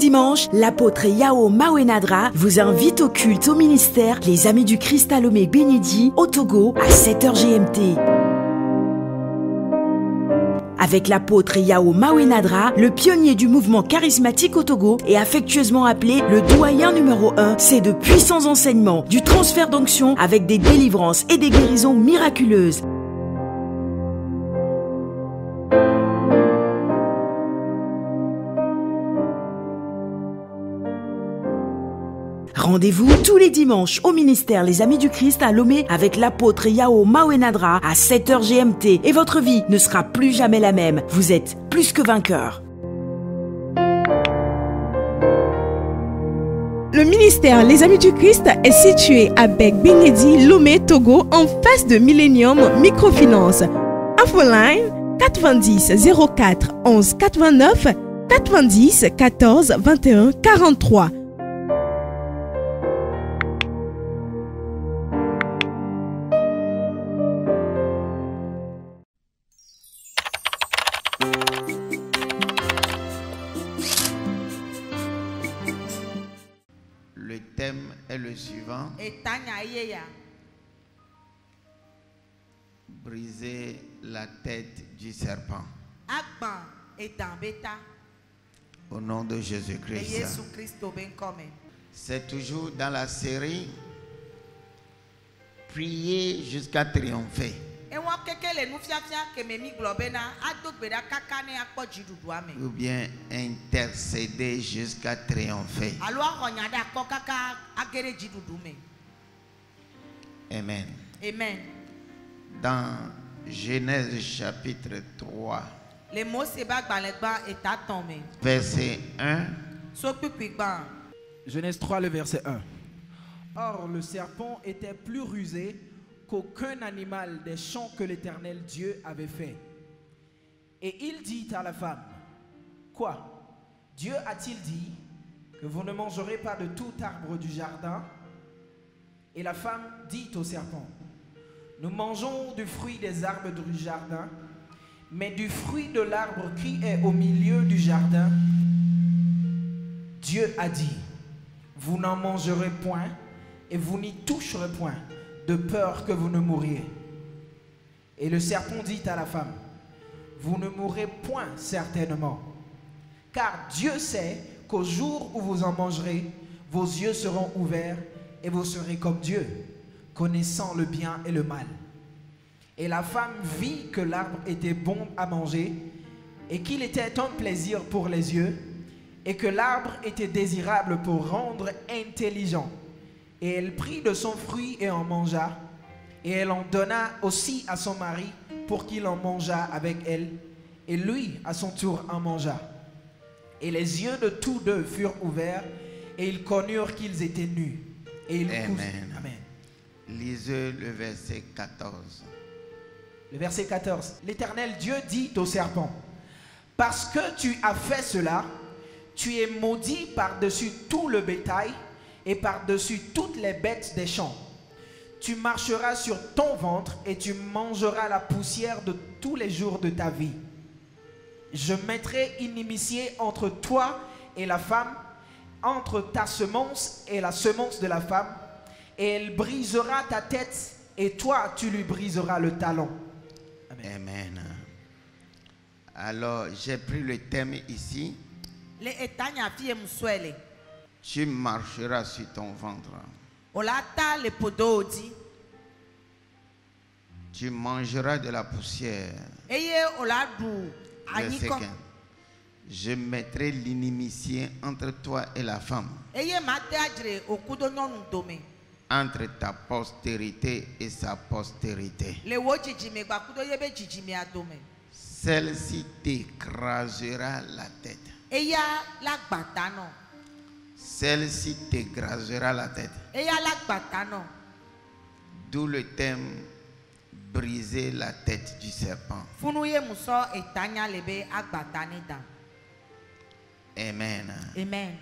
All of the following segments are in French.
dimanches, l'apôtre Yao Mawenadra vous invite au culte au ministère Les Amis du Christ à Lomé Bénédit au Togo à 7h GMT. Avec l'apôtre Yao Mawenadra, le pionnier du mouvement charismatique au Togo et affectueusement appelé le doyen numéro 1, c'est de puissants enseignements, du transfert d'onction avec des délivrances et des guérisons miraculeuses. Rendez-vous tous les dimanches au ministère Les Amis du Christ à Lomé avec l'apôtre Yao Mawenadra à 7h GMT et votre vie ne sera plus jamais la même. Vous êtes plus que vainqueur. Le ministère Les Amis du Christ est situé à Bénédit, Lomé, Togo, en face de Millennium Microfinance. Infoline 90 04 11 89 90 14 21 43. Le thème est le suivant. Briser la tête du serpent. Au nom de Jésus-Christ. C'est toujours dans la série Prier jusqu'à triompher. Ou bien intercéder jusqu'à triompher. Amen. Amen. Dans Genèse chapitre 3, verset 1. Genèse 3, le verset 1. Or, le serpent était plus rusé qu'aucun animal des champs que l'Éternel Dieu avait fait. Et il dit à la femme, quoi? Dieu a-t-il dit que vous ne mangerez pas de tout arbre du jardin? Et la femme dit au serpent, nous mangeons du fruit des arbres du jardin, mais du fruit de l'arbre qui est au milieu du jardin, Dieu a dit, vous n'en mangerez point et vous n'y toucherez point, de peur que vous ne mouriez. Et le serpent dit à la femme, vous ne mourrez point certainement, car Dieu sait qu'au jour où vous en mangerez, vos yeux seront ouverts et vous serez comme Dieu, connaissant le bien et le mal. Et la femme vit que l'arbre était bon à manger et qu'il était un plaisir pour les yeux et que l'arbre était désirable pour rendre intelligent. Et elle prit de son fruit et en mangea, et elle en donna aussi à son mari pour qu'il en mangeât avec elle, et lui à son tour en mangea. Et les yeux de tous deux furent ouverts, et ils connurent qu'ils étaient nus. Et ils Amen. Amen. Lisez le verset 14. Le verset 14. L'Éternel Dieu dit au serpent, parce que tu as fait cela, tu es maudit par-dessus tout le bétail et par-dessus toutes les bêtes des champs. Tu marcheras sur ton ventre et tu mangeras la poussière de tous les jours de ta vie. Je mettrai inimitié entre toi et la femme, entre ta semence et la semence de la femme, et elle brisera ta tête et toi tu lui briseras le talon. Amen. Amen. Alors, j'ai pris le thème ici. Tu marcheras sur ton ventre. Tu mangeras de la poussière. Verset 15. Je mettrai l'inimitié entre toi et la femme, entre ta postérité et sa postérité. Celle-ci t'écrasera la tête. Celle-ci t'écrasera la tête. D'où le thème briser la tête du serpent. Amen. Amen.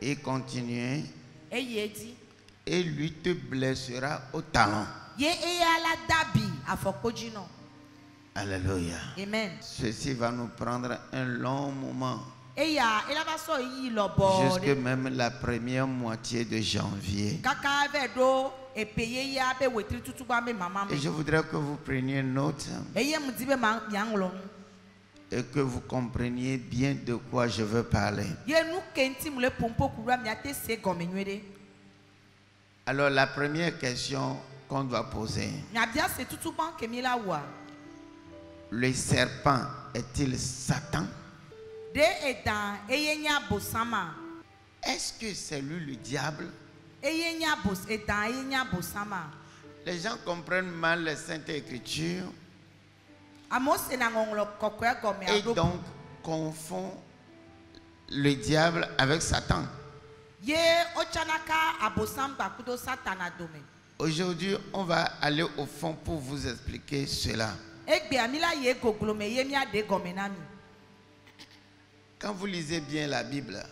Et continuez. Et lui te blessera au talon. Alléluia. Amen. Ceci va nous prendre un long moment. jusque même la première moitié de janvier. Et je voudrais que vous preniez note et que vous compreniez bien de quoi je veux parler. Alors la première question qu'on doit poser: le serpent est-il Satan? Est-ce que c'est lui le diable? Les gens comprennent mal les Saintes Écritures et donc confondent le diable avec Satan. Aujourd'hui, on va aller au fond pour vous expliquer cela. Quand vous lisez bien la Bible,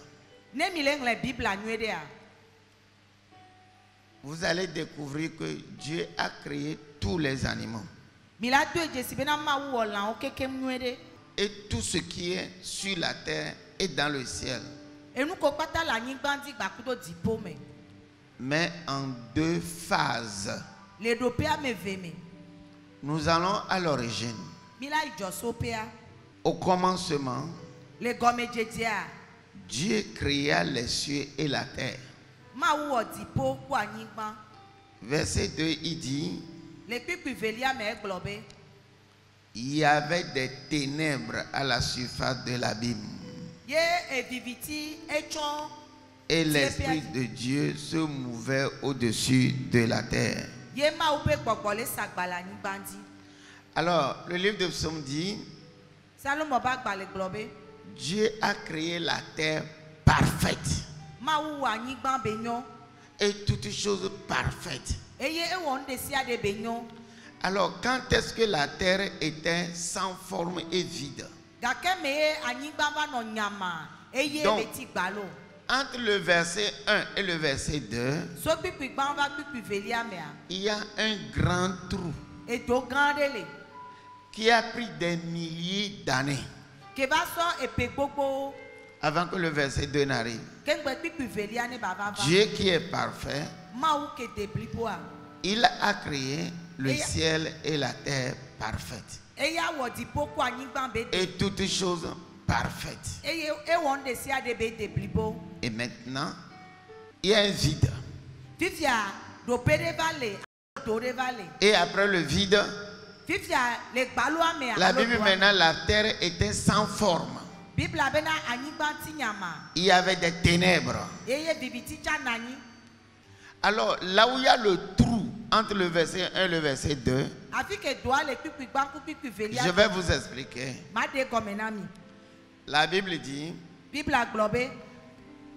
vous allez découvrir que Dieu a créé tous les animaux. Et tout ce qui est sur la terre et dans le ciel. Mais en deux phases. Nous allons à l'origine. Au commencement, Dieu créa les cieux et la terre. Verset 2, il dit: il y avait des ténèbres à la surface de l'abîme. Et l'Esprit de Dieu se mouvait au-dessus de la terre. Alors, le livre de Psaume dit: Dieu a créé la terre parfaite. Et toutes choses parfaites. Alors, quand est-ce que la terre était sans forme et vide? Donc, entre le verset 1 et le verset 2, il y a un grand trou qui a pris des milliers d'années avant que le verset 2 n'arrive. Dieu qui est parfait, il a créé le ciel et la terre parfaite. Et toutes choses parfaites. Et maintenant, il y a un vide. Et après le vide, la Bible maintenant, la terre était sans forme. Il y avait des ténèbres. Alors, là où il y a le trou entre le verset 1 et le verset 2, je vais vous expliquer. La Bible dit,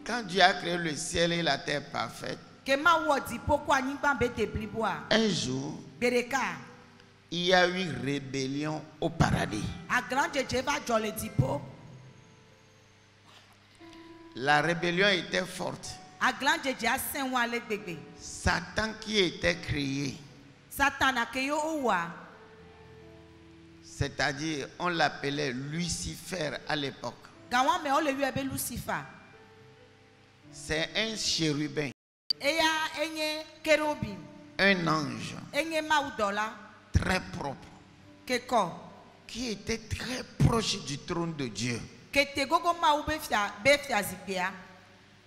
quand Dieu a créé le ciel et la terre parfaite, un jour, il y a eu rébellion au paradis. La rébellion était forte. Satan qui était créé, c'est-à-dire on l'appelait Lucifer à l'époque. C'est un chérubin, un ange très propre, qui était très proche du trône de Dieu.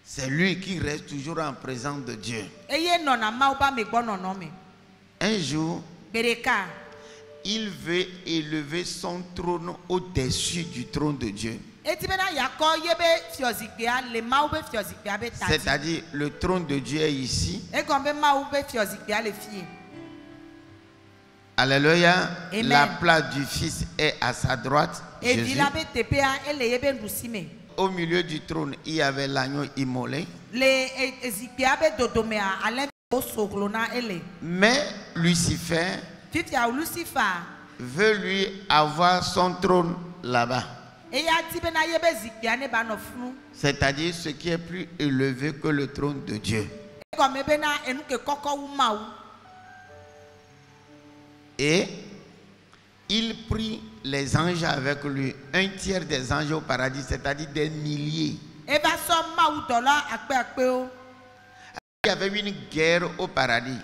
C'est lui qui reste toujours en présence de Dieu. Un jour, il veut élever son trône au-dessus du trône de Dieu. C'est-à-dire, le trône de Dieu est ici. Alléluia. Amen. La place du Fils est à sa droite. Jésus. Au milieu du trône, il y avait l'agneau immolé. Mais Lucifer veut lui avoir son trône là-bas. C'est-à-dire ce qui est plus élevé que le trône de Dieu. Et il prit les anges avec lui, un tiers des anges au paradis, c'est-à-dire des milliers. Il y avait une guerre au paradis.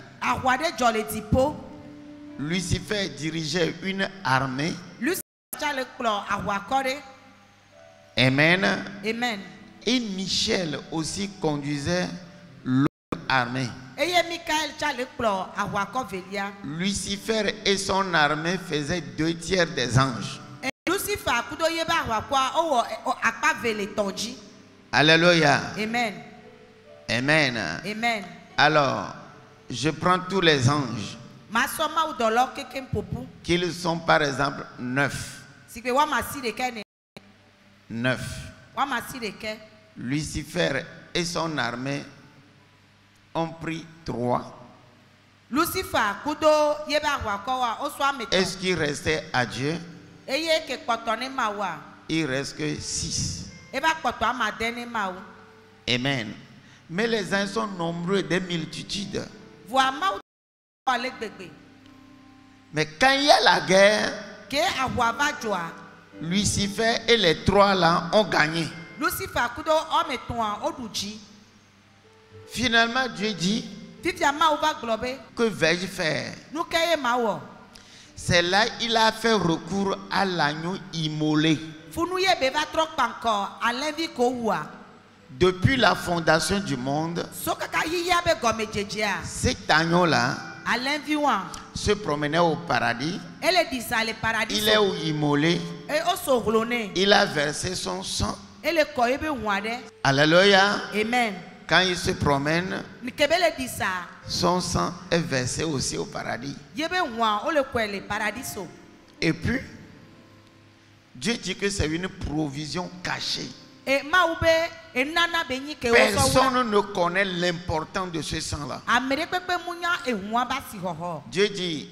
Lucifer dirigeait une armée. Amen. Amen. Et Michel aussi conduisait l'autre armée. Lucifer et son armée faisaient 2 tiers des anges. Alléluia. Amen. Amen. Amen. Alors, je prends tous les anges. Qu'ils sont par exemple 9. 9. Lucifer et son armée ont pris 3. Est-ce qu'il restait à Dieu? Il reste que 6. Amen. Mais les anges sont nombreux, des multitudes. Mais quand il y a la guerre, Lucifer et les 3 là ont gagné. Finalement, Dieu dit, que vais-je faire? C'est là qu'il a fait recours à l'agneau immolé. Depuis la fondation du monde, cet agneau-là se promenait au paradis. Il est immolé. Il a versé son sang. Alléluia. Amen. Quand il se promène, son sang est versé aussi au paradis. Et puis, Dieu dit que c'est une provision cachée. Personne ne connaît l'importance de ce sang-là. Dieu dit,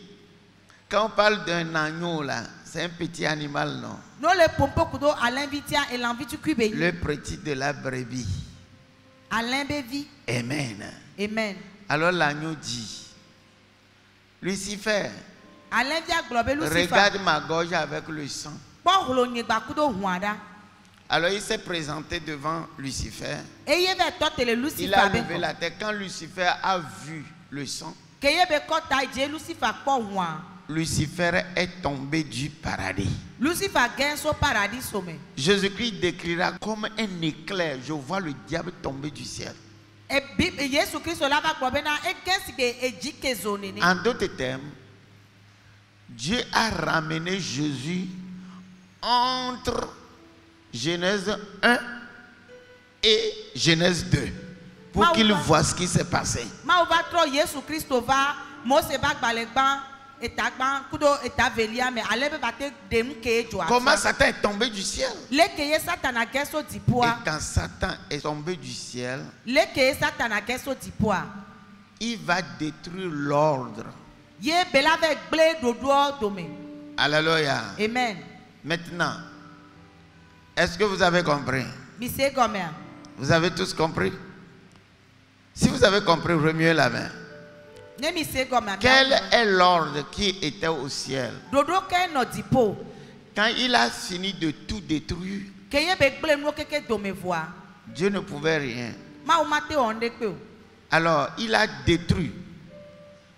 quand on parle d'un agneau là, c'est un petit animal, non? Le petit de la brebis. Amen. Amen. Alors l'agneau dit, Lucifer, regarde ma gorge avec le sang. Alors il s'est présenté devant Lucifer. Il a levé la tête. Quand Lucifer a vu le sang, Lucifer est tombé du paradis. Jésus-Christ décrira comme un éclair. Je vois le diable tomber du ciel. En d'autres termes, Dieu a ramené Jésus entre Genèse 1 et Genèse 2 pour qu'il voit ce qui s'est passé. Comment Satan est tombé du ciel? Et quand Satan est tombé du ciel, il va détruire l'ordre. Alléluia. Amen. Maintenant, est-ce que vous avez compris? Vous avez tous compris? Si vous avez compris, remuez la main. Quel est l'ordre qui était au ciel? Quand il a fini de tout détruire, Dieu ne pouvait rien. Alors, il a détruit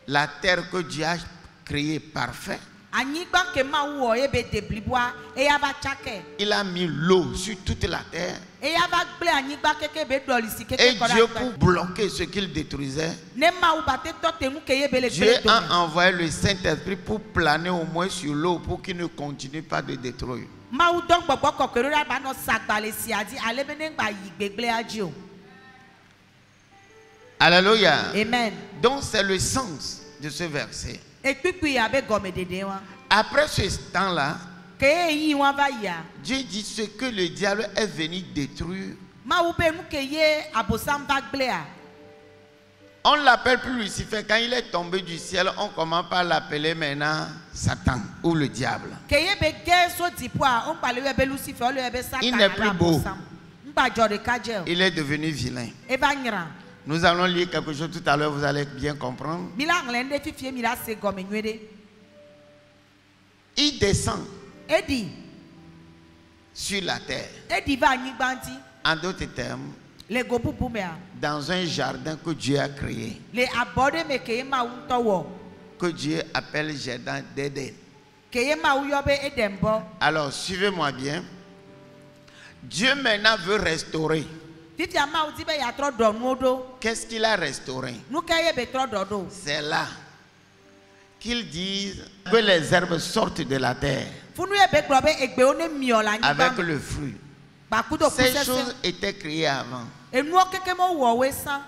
la terre que Dieu a créée parfaite. Il a mis l'eau sur toute la terre. Et Dieu, pour bloquer ce qu'il détruisait, Dieu a envoyé le Saint-Esprit pour planer au moins sur l'eau pour qu'il ne continue pas de détruire. Alléluia. Amen. Donc c'est le sens de ce verset. Après ce temps-là, Dieu dit ce que le diable est venu détruire. On ne l'appelle plus Lucifer. Quand il est tombé du ciel, on commence par l'appeler maintenant Satan ou le diable. Il n'est plus beau. Il est devenu vilain. Nous allons lire quelque chose tout à l'heure, vous allez bien comprendre. Il descend. sur la terre. En d'autres termes, dans un jardin que Dieu a créé, que Dieu appelle jardin d'Éden. Alors, suivez-moi bien. Dieu maintenant veut restaurer. Qu'est-ce qu'il a restauré? C'est là qu'ils disent que les herbes sortent de la terre avec le fruit. Ces choses étaient créées avant.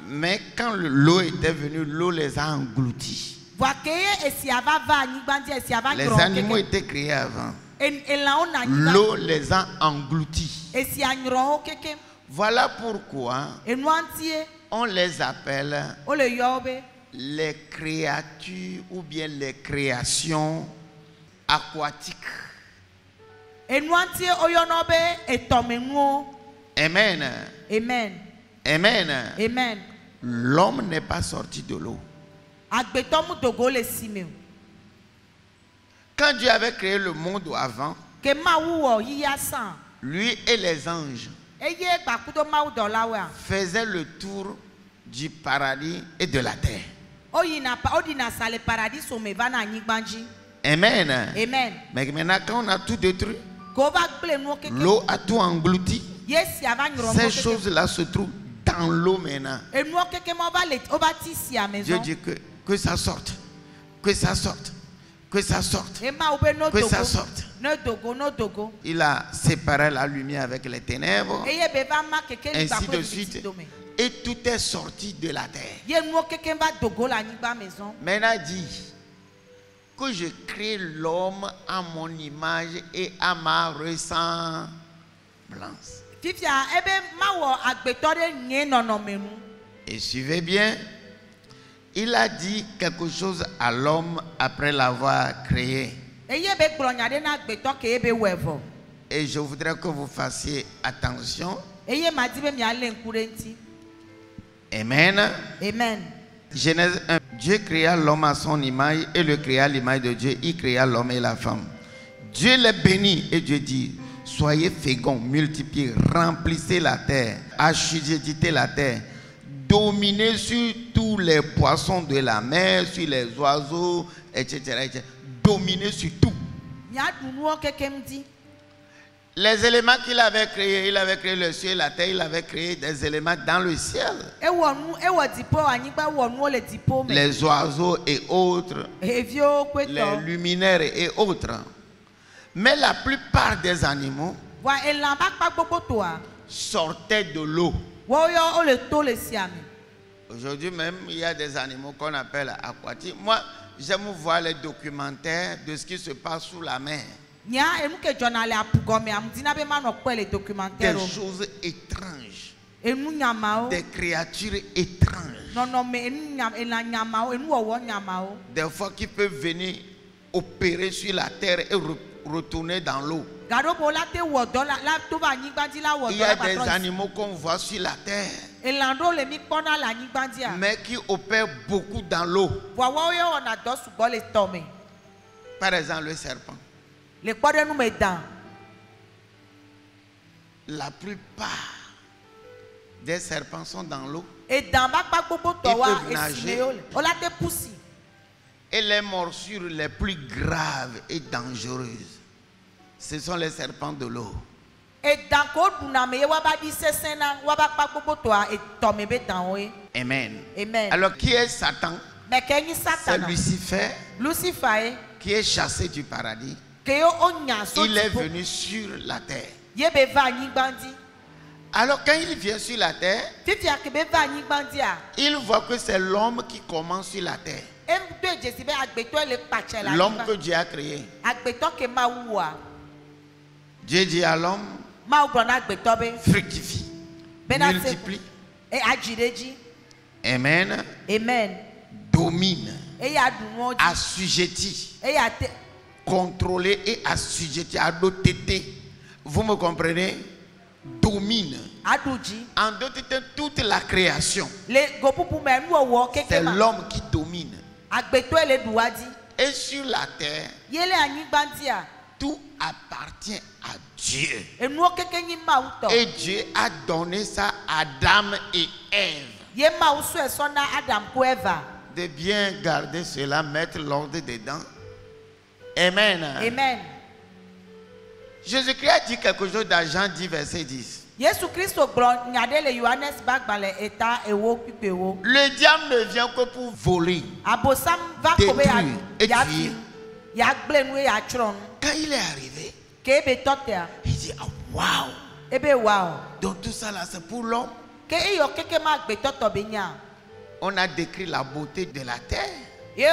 Mais quand l'eau était venue, l'eau les a engloutis. Les animaux étaient créés avant. L'eau les a engloutis. Voilà pourquoi on les appelle les créatures ou bien les créations aquatiques. Amen. Amen. Amen. Amen. L'homme n'est pas sorti de l'eau. Quand Dieu avait créé le monde avant, lui et les anges faisaient le tour du paradis et de la terre. Amen. Amen. Mais maintenant, quand on a tout détruit, l'eau a tout englouti. Ces choses-là se trouvent dans l'eau maintenant. Dieu dit que ça sorte, que ça sorte, que ça sorte, que ça sorte. Il a séparé la lumière avec les ténèbres, ainsi de suite. Et tout est sorti de la terre. Maintenant dit que je crée l'homme à mon image et à ma ressemblance. Et suivez bien, il a dit quelque chose à l'homme après l'avoir créé. Et je voudrais que vous fassiez attention. Amen. Amen. Genèse 1. Dieu créa l'homme à son image et le créa à l'image de Dieu. Il créa l'homme et la femme. Dieu les bénit et Dieu dit: soyez féconds, multipliez, remplissez la terre, assujettissez la terre, dominez sur tous les poissons de la mer, sur les oiseaux, etc. etc. Dominez sur tout. Les éléments qu'il avait créés, il avait créé le ciel et la terre, il avait créé des éléments dans le ciel. Les oiseaux et autres, les luminaires et autres. Mais la plupart des animaux sortaient de l'eau. Aujourd'hui même, il y a des animaux qu'on appelle aquatiques. Moi, j'aime voir les documentaires de ce qui se passe sous la mer. Des choses étranges. Des créatures étranges. Des fois qui peuvent venir opérer sur la terre et retourner dans l'eau. Il y a des animaux qu'on voit sur la terre, mais qui opèrent beaucoup dans l'eau. Par exemple, le serpent. La plupart des serpents sont dans l'eau. Ils peuvent nager. Et les morsures les plus graves et dangereuses, ce sont les serpents de l'eau. Amen. Amen. Alors qui est Satan? C'est Lucifer, qui est chassé du paradis. Il est venu sur la terre. Alors quand il vient sur la terre, il voit que c'est l'homme qui commence sur la terre. L'homme que Dieu a créé. Dieu dit à l'homme: fructifie, multiplie. Amen. Amen. Domine, assujettis, contrôler et assujettis, adopter. Vous me comprenez? Domine. En d'autres termes, toute la création, c'est l'homme qui domine. Et sur la terre, tout appartient à Dieu. Et Dieu a donné ça à Adam et Ève. De bien garder cela, mettre l'ordre dedans. Amen. Amen. Jésus-Christ a dit quelque chose dans Jean 10, verset 10. Le diable ne vient que pour voler, détruire et tuer. Quand il est arrivé, il dit, ah, waouh. Donc tout ça là, c'est pour l'homme. On a décrit la beauté de la terre. Et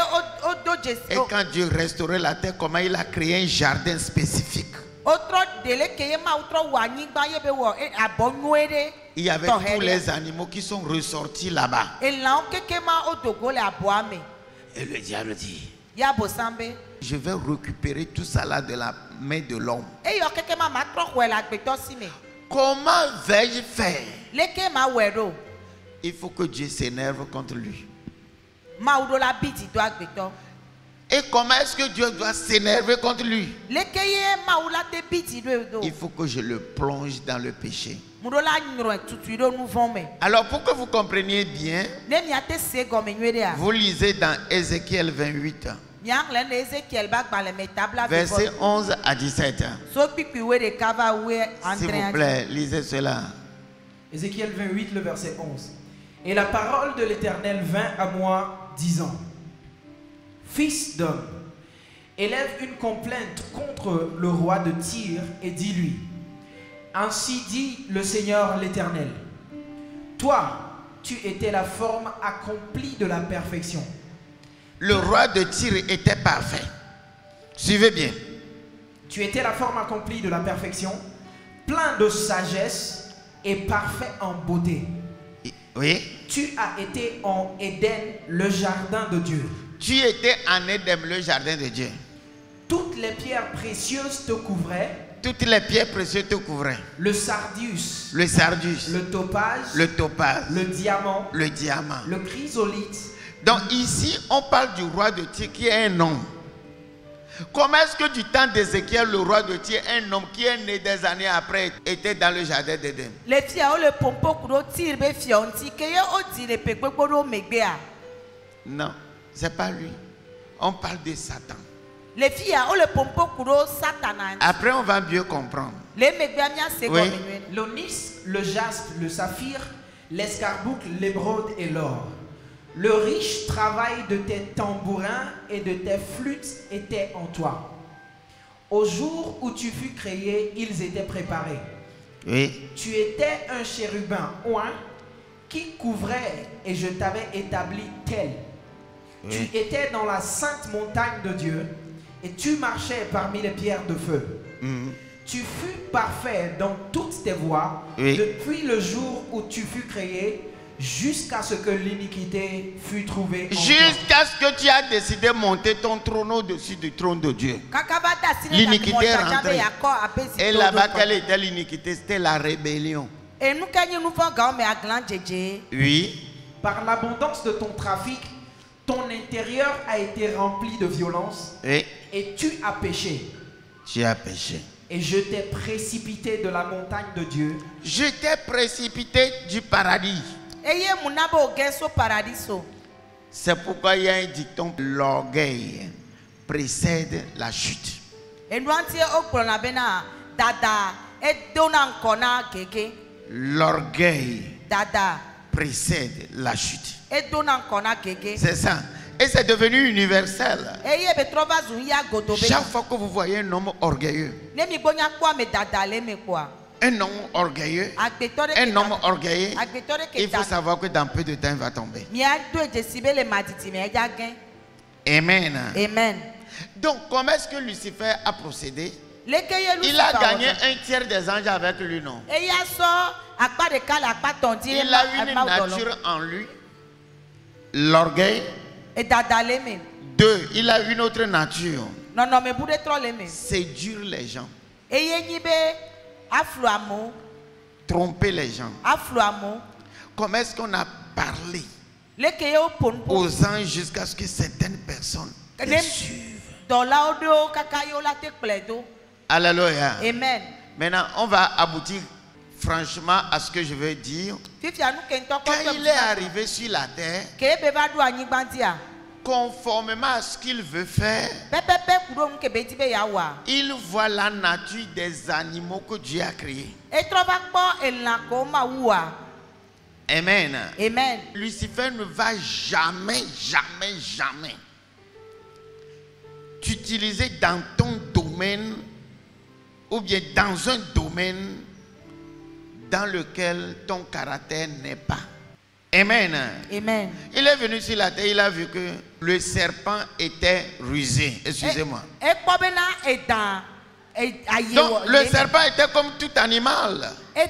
quand Dieu restaurait la terre, comment il a créé un jardin spécifique. Il y avait tous les animaux qui sont ressortis là-bas. Et le diable dit, je vais récupérer tout ça là de la main de l'homme. Comment vais-je faire? Il faut que Dieu s'énerve contre lui. Et comment est-ce que Dieu doit s'énerver contre lui? Il faut que je le plonge dans le péché. Alors pour que vous compreniez bien, vous lisez dans Ézéchiel 28. Verset 11 à 17. S'il vous plaît, lisez cela. Ézéchiel 28, le verset 11. Et la parole de l'Éternel vint à moi, disant: Fils d'homme, élève une complainte contre le roi de Tyr et dis-lui: Ainsi dit le Seigneur l'Éternel, toi, tu étais la forme accomplie de la perfection. Le roi de Tyr était parfait. Suivez bien. Tu étais la forme accomplie de la perfection, plein de sagesse et parfait en beauté. Oui. Tu as été en Éden, le jardin de Dieu. Tu étais en Éden, le jardin de Dieu. Toutes les pierres précieuses te couvraient. Toutes les pierres précieuses te couvraient. Le sardius. Le sardius. Le topaz. Le topaz. Le diamant. Le diamant. Le chrysolite. Donc ici, on parle du roi de Tyr qui est un homme. Comment est-ce que du temps d'Ézéchiel, le roi de Tyr, un homme qui est né des années après, était dans le jardin d'Éden? Non, c'est pas lui. On parle de Satan. Après, on va mieux comprendre. Oui. L'onyx, le jaspe, le saphir, l'escarboucle, l'émeraude et l'or. Le riche travail de tes tambourins et de tes flûtes était en toi. Au jour où tu fus créé, ils étaient préparés. Oui. Tu étais un chérubin oint qui couvrait et je t'avais établi tel. Oui. Tu étais dans la sainte montagne de Dieu et tu marchais parmi les pierres de feu. Tu fus parfait dans toutes tes voies, oui, depuis le jour où tu fus créé jusqu'à ce que l'iniquité fût trouvée en toi. Jusqu'à ce que tu as décidé de monter ton trône au-dessus du trône de Dieu. L'iniquité est rentrée. Et là-bas, quelle était l'iniquité? C'était la rébellion. Oui. Par l'abondance de ton trafic, ton intérieur a été rempli de violence. Oui. Et tu as péché. Tu as péché. Et je t'ai précipité de la montagne de Dieu. Je t'ai précipité du paradis. C'est pourquoi il y a un dicton: l'orgueil précède la chute. L'orgueil précède la chute. C'est ça. Et c'est devenu universel. Chaque fois que vous voyez un homme orgueilleux, un homme orgueilleux, il faut savoir que dans peu de temps il va tomber. Amen. Amen. Donc comment est-ce que Lucifer a procédé? Il a gagné un tiers des anges avec lui, non? Il a une nature en lui, l'orgueil. 2, il a une autre nature, séduire les gens, tromper les gens. Comment est-ce qu'on a parlé aux anges jusqu'à ce que certaines personnes les suivent? Alléluia. Amen. Maintenant, on va aboutir franchement à ce que je veux dire. Quand il est arrivé sur la terre, conformément à ce qu'il veut faire, il voit la nature des animaux que Dieu a créés. Amen. Amen. Lucifer ne va jamais t'utiliser dans ton domaine ou bien dans un domaine dans lequel ton caractère n'est pas. Amen. Amen. Il est venu sur la terre, il a vu que le serpent était rusé. Excusez-moi. Donc le serpent était comme tout animal. Mais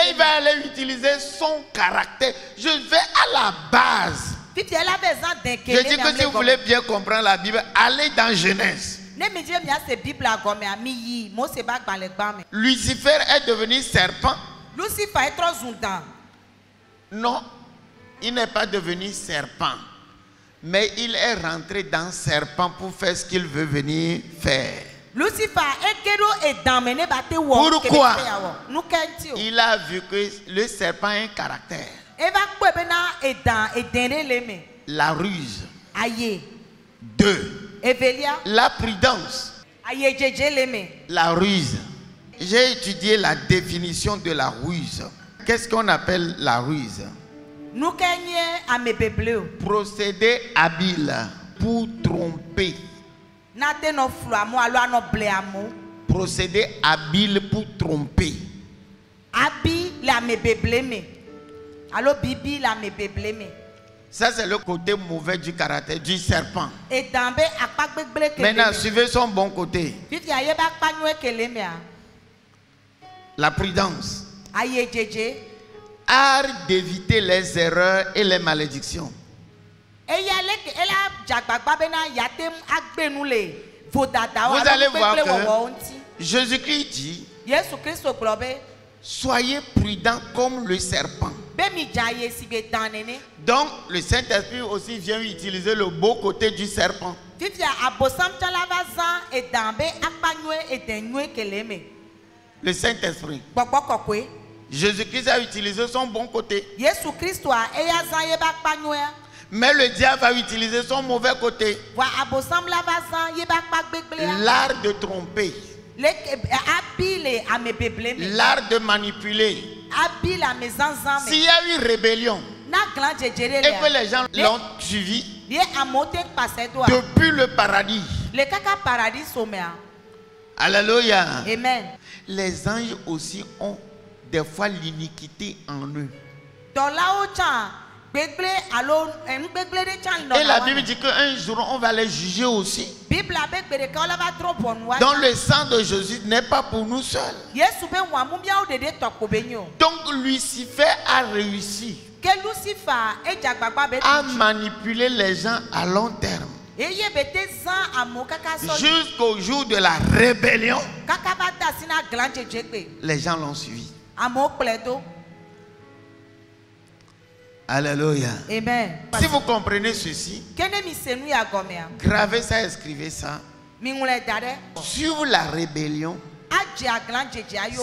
il va aller utiliser son caractère. Je vais à la base. Je dis que si vous voulez bien comprendre la Bible, allez dans Genèse. Lucifer est devenu serpent. Non, il n'est pas devenu serpent. Mais il est rentré dans serpent pour faire ce qu'il veut venir faire. Pourquoi? Il a vu que le serpent a un caractère. La ruse. 2. La prudence. La ruse. J'ai étudié la définition de la ruse. Qu'est-ce qu'on appelle la ruse? Procédé habile pour tromper. Procédé habile pour tromper. Ça, c'est le côté mauvais du caractère du serpent. Maintenant, suivez son bon côté. La prudence. Art d'éviter les erreurs et les malédictions. Vous allez voir que Jésus-Christ dit: soyez prudents comme le serpent. Donc le Saint-Esprit aussi vient utiliser le beau côté du serpent. Le Saint-Esprit. Jésus-Christ a utilisé son bon côté. Mais le diable va utiliser son mauvais côté. L'art de tromper. L'art de manipuler. S'il y a eu rébellion et que les gens l'ont suivi depuis le paradis. Alléluia. Amen. Les anges aussi ont des fois l'iniquité en eux. Et la Bible dit qu'un jour on va les juger aussi. Donc le sang de Jésus n'est pas pour nous seuls. Donc Lucifer a réussi à manipuler les gens à long terme. Jusqu'au jour de la rébellion, les gens l'ont suivi. Alléluia. Amen. Si vous comprenez ceci, gravez ça, écrivez ça. Sur la rébellion,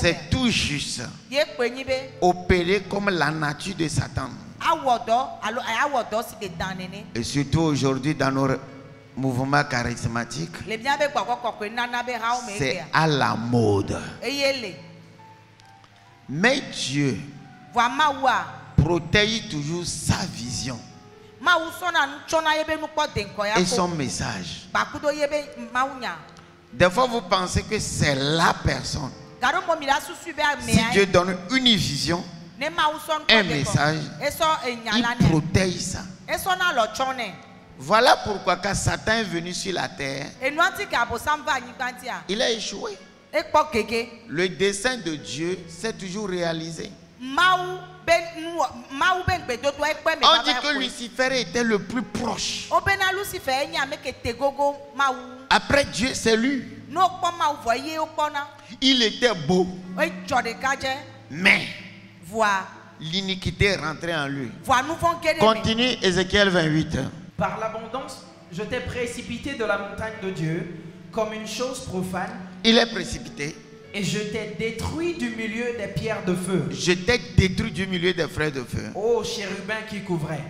c'est tout juste opérer comme la nature de Satan. Et surtout aujourd'hui dans nos mouvements charismatiques, c'est à la mode. Mais Dieu protège toujours sa vision et son message. Des fois vous pensez que c'est la personne. Si Dieu donne une vision, un message, il protège ça. Voilà pourquoi quand Satan est venu sur la terre, il a échoué. Le dessein de Dieu s'est toujours réalisé. On dit que Lucifer était le plus proche. Après Dieu, c'est lui. Il était beau. Mais l'iniquité est rentrée en lui. Continue Ézéchiel 28. Par l'abondance, je t'ai précipité de la montagne de Dieu, comme une chose profane. Il est précipité. Et je t'ai détruit du milieu des pierres de feu. Je t'ai détruit du milieu des frères de feu. Ô chérubin qui couvrait.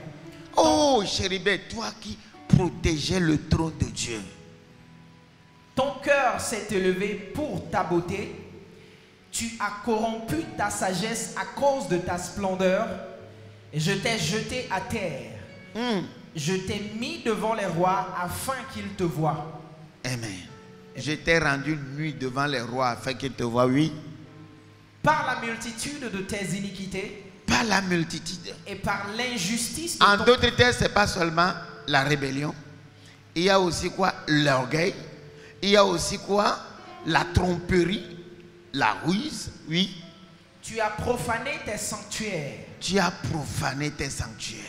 Oh chérubin, toi qui protégeais le trône de Dieu. Ton cœur s'est élevé pour ta beauté. Tu as corrompu ta sagesse à cause de ta splendeur. Et je t'ai jeté à terre. Je t'ai mis devant les rois afin qu'ils te voient. Amen. Je t'ai rendu nu devant les rois afin qu'ils te voient, oui. Par la multitude de tes iniquités. Par la multitude. Et par l'injustice. En d'autres termes, ce n'est pas seulement la rébellion. Il y a aussi quoi? L'orgueil. Il y a aussi quoi? La tromperie. La ruse, oui. Tu as profané tes sanctuaires. Tu as profané tes sanctuaires.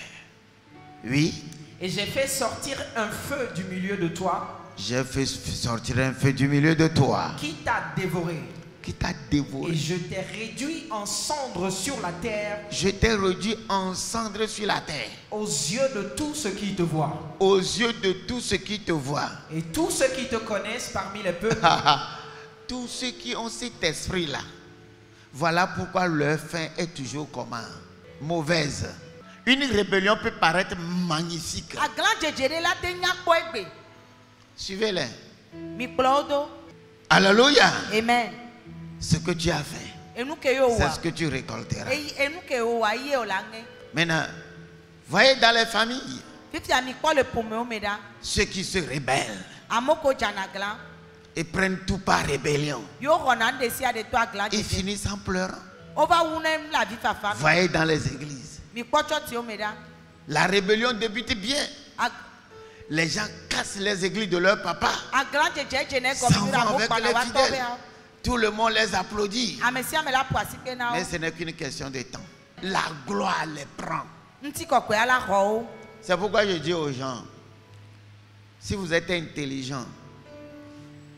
Oui. Et j'ai fait sortir un feu du milieu de toi. J'ai fait sortir un feu du milieu de toi. Qui t'a dévoré. Qui t'a dévoré. Et je t'ai réduit en cendres sur la terre. Je t'ai réduit en cendres sur la terre. Aux yeux de tous ceux qui te voient. Aux yeux de tous ceux qui te voient. Et tous ceux qui te connaissent parmi les peuples. Tous ceux qui ont cet esprit-là. Voilà pourquoi leur fin est toujours comment? Mauvaise. Une rébellion peut paraître magnifique. Suivez-les. Alléluia. Amen. Ce que tu as fait, c'est ce que tu récolteras. Maintenant, voyez dans les familles, ceux qui se rebellent et prennent tout par rébellion, ils finissent en pleurant. Voyez dans les églises, la rébellion débute bien. Les gens cassent les églises de leur papa, s'en vont avec les fidèles. Tout le monde les applaudit. Mais ce n'est qu'une question de temps. La gloire les prend. C'est pourquoi je dis aux gens, si vous êtes intelligent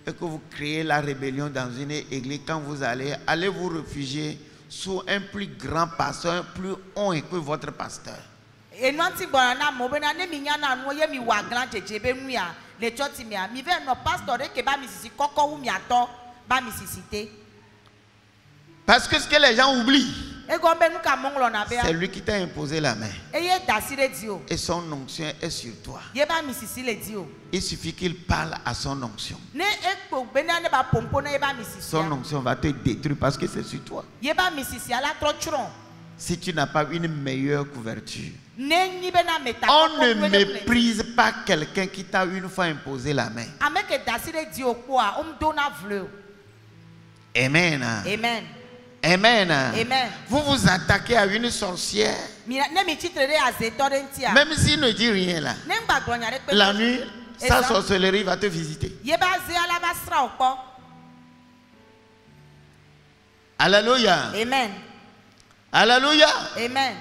et que vous créez la rébellion dans une église, quand vous allez vous réfugier sous un plus grand pasteur, plus haut que votre pasteur. Parce que ce que les gens oublient, c'est lui qui t'a imposé la main. Et son onction est sur toi. Il suffit qu'il parle à son onction. Son onction va te détruire parce que c'est sur toi. Si tu n'as pas une meilleure couverture, on ne méprise pas quelqu'un qui t'a une fois imposé la main. Amen. Amen. Amen. Amen. Vous vous attaquez à une sorcière, même s'il ne dit rien là, la nuit, sa sorcellerie va te visiter. Alléluia. Amen. Alléluia. Amen.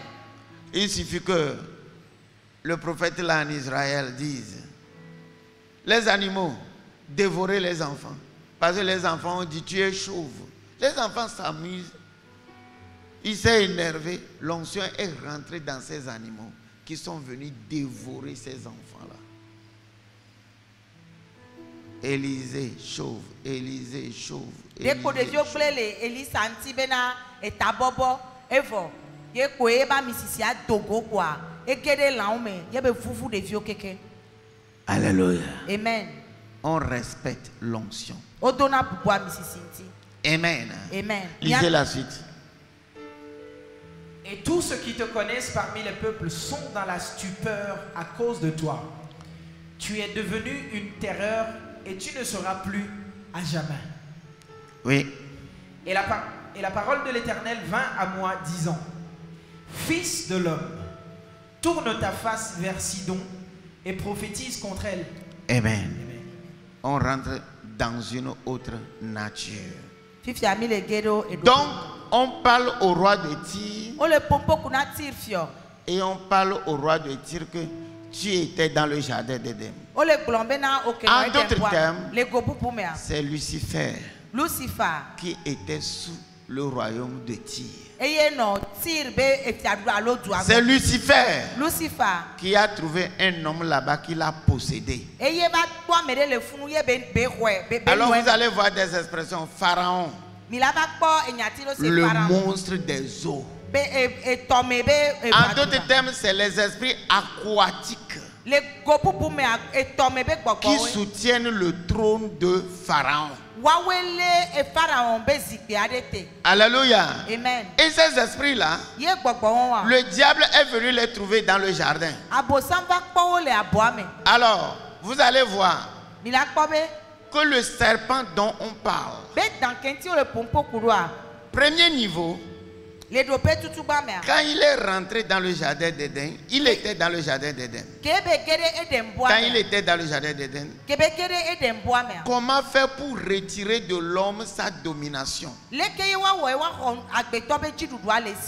Il suffit que le prophète là en Israël dise: les animaux dévoraient les enfants. Parce que les enfants ont dit: tu es chauve. Les enfants s'amusent. Il s'est énervé. L'onction est rentrée dans ces animaux qui sont venus dévorer ces enfants-là. Élisée chauve, Élisée chauve. Alléluia. Amen. On respecte l'onction. Amen. Amen. Lisez la suite. Et tous ceux qui te connaissent parmi les peuples sont dans la stupeur à cause de toi. Tu es devenu une terreur et tu ne seras plus à jamais. Oui. Et la parole de l'Éternel vint à moi disant: Fils de l'homme, tourne ta face vers Sidon et prophétise contre elle. Amen. On rentre dans une autre nature. Donc, on parle au roi de Tyr. Et on parle au roi de Tyr que tu étais dans le jardin d'Éden. En d'autres termes, c'est Lucifer qui était sous le royaume de Tyr. C'est Lucifer qui a trouvé un homme là-bas qui l'a possédé. Alors vous allez voir des expressions. Pharaon, le monstre des eaux. En d'autres termes, c'est les esprits aquatiques qui soutiennent le trône de Pharaon. Alléluia. Amen. Et ces esprits-là, le diable est venu les trouver dans le jardin. Alors, vous allez voir que le serpent dont on parle, premier niveau, quand il est rentré dans le jardin d'Éden, il était dans le jardin d'Éden. Quand il était dans le jardin d'Éden, comment faire pour retirer de l'homme sa domination,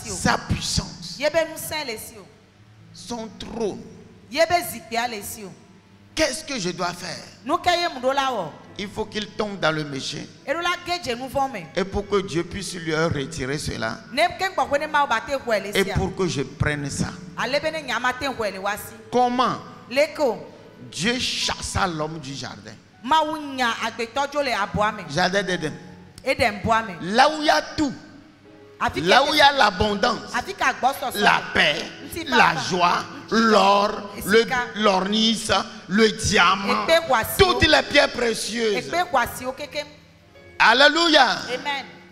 sa puissance, son trône? Qu'est-ce que je dois faire? Il faut qu'il tombe dans le péché. Et pour que Dieu puisse lui retirer cela. Et pour que je prenne ça. Comment? Dieu chassa l'homme du jardin. Jardin d'Éden. Là où il y a tout. Là où il y a l'abondance, la paix, la joie, l'or, l'ornice, le diamant, toutes les pierres précieuses. Alléluia.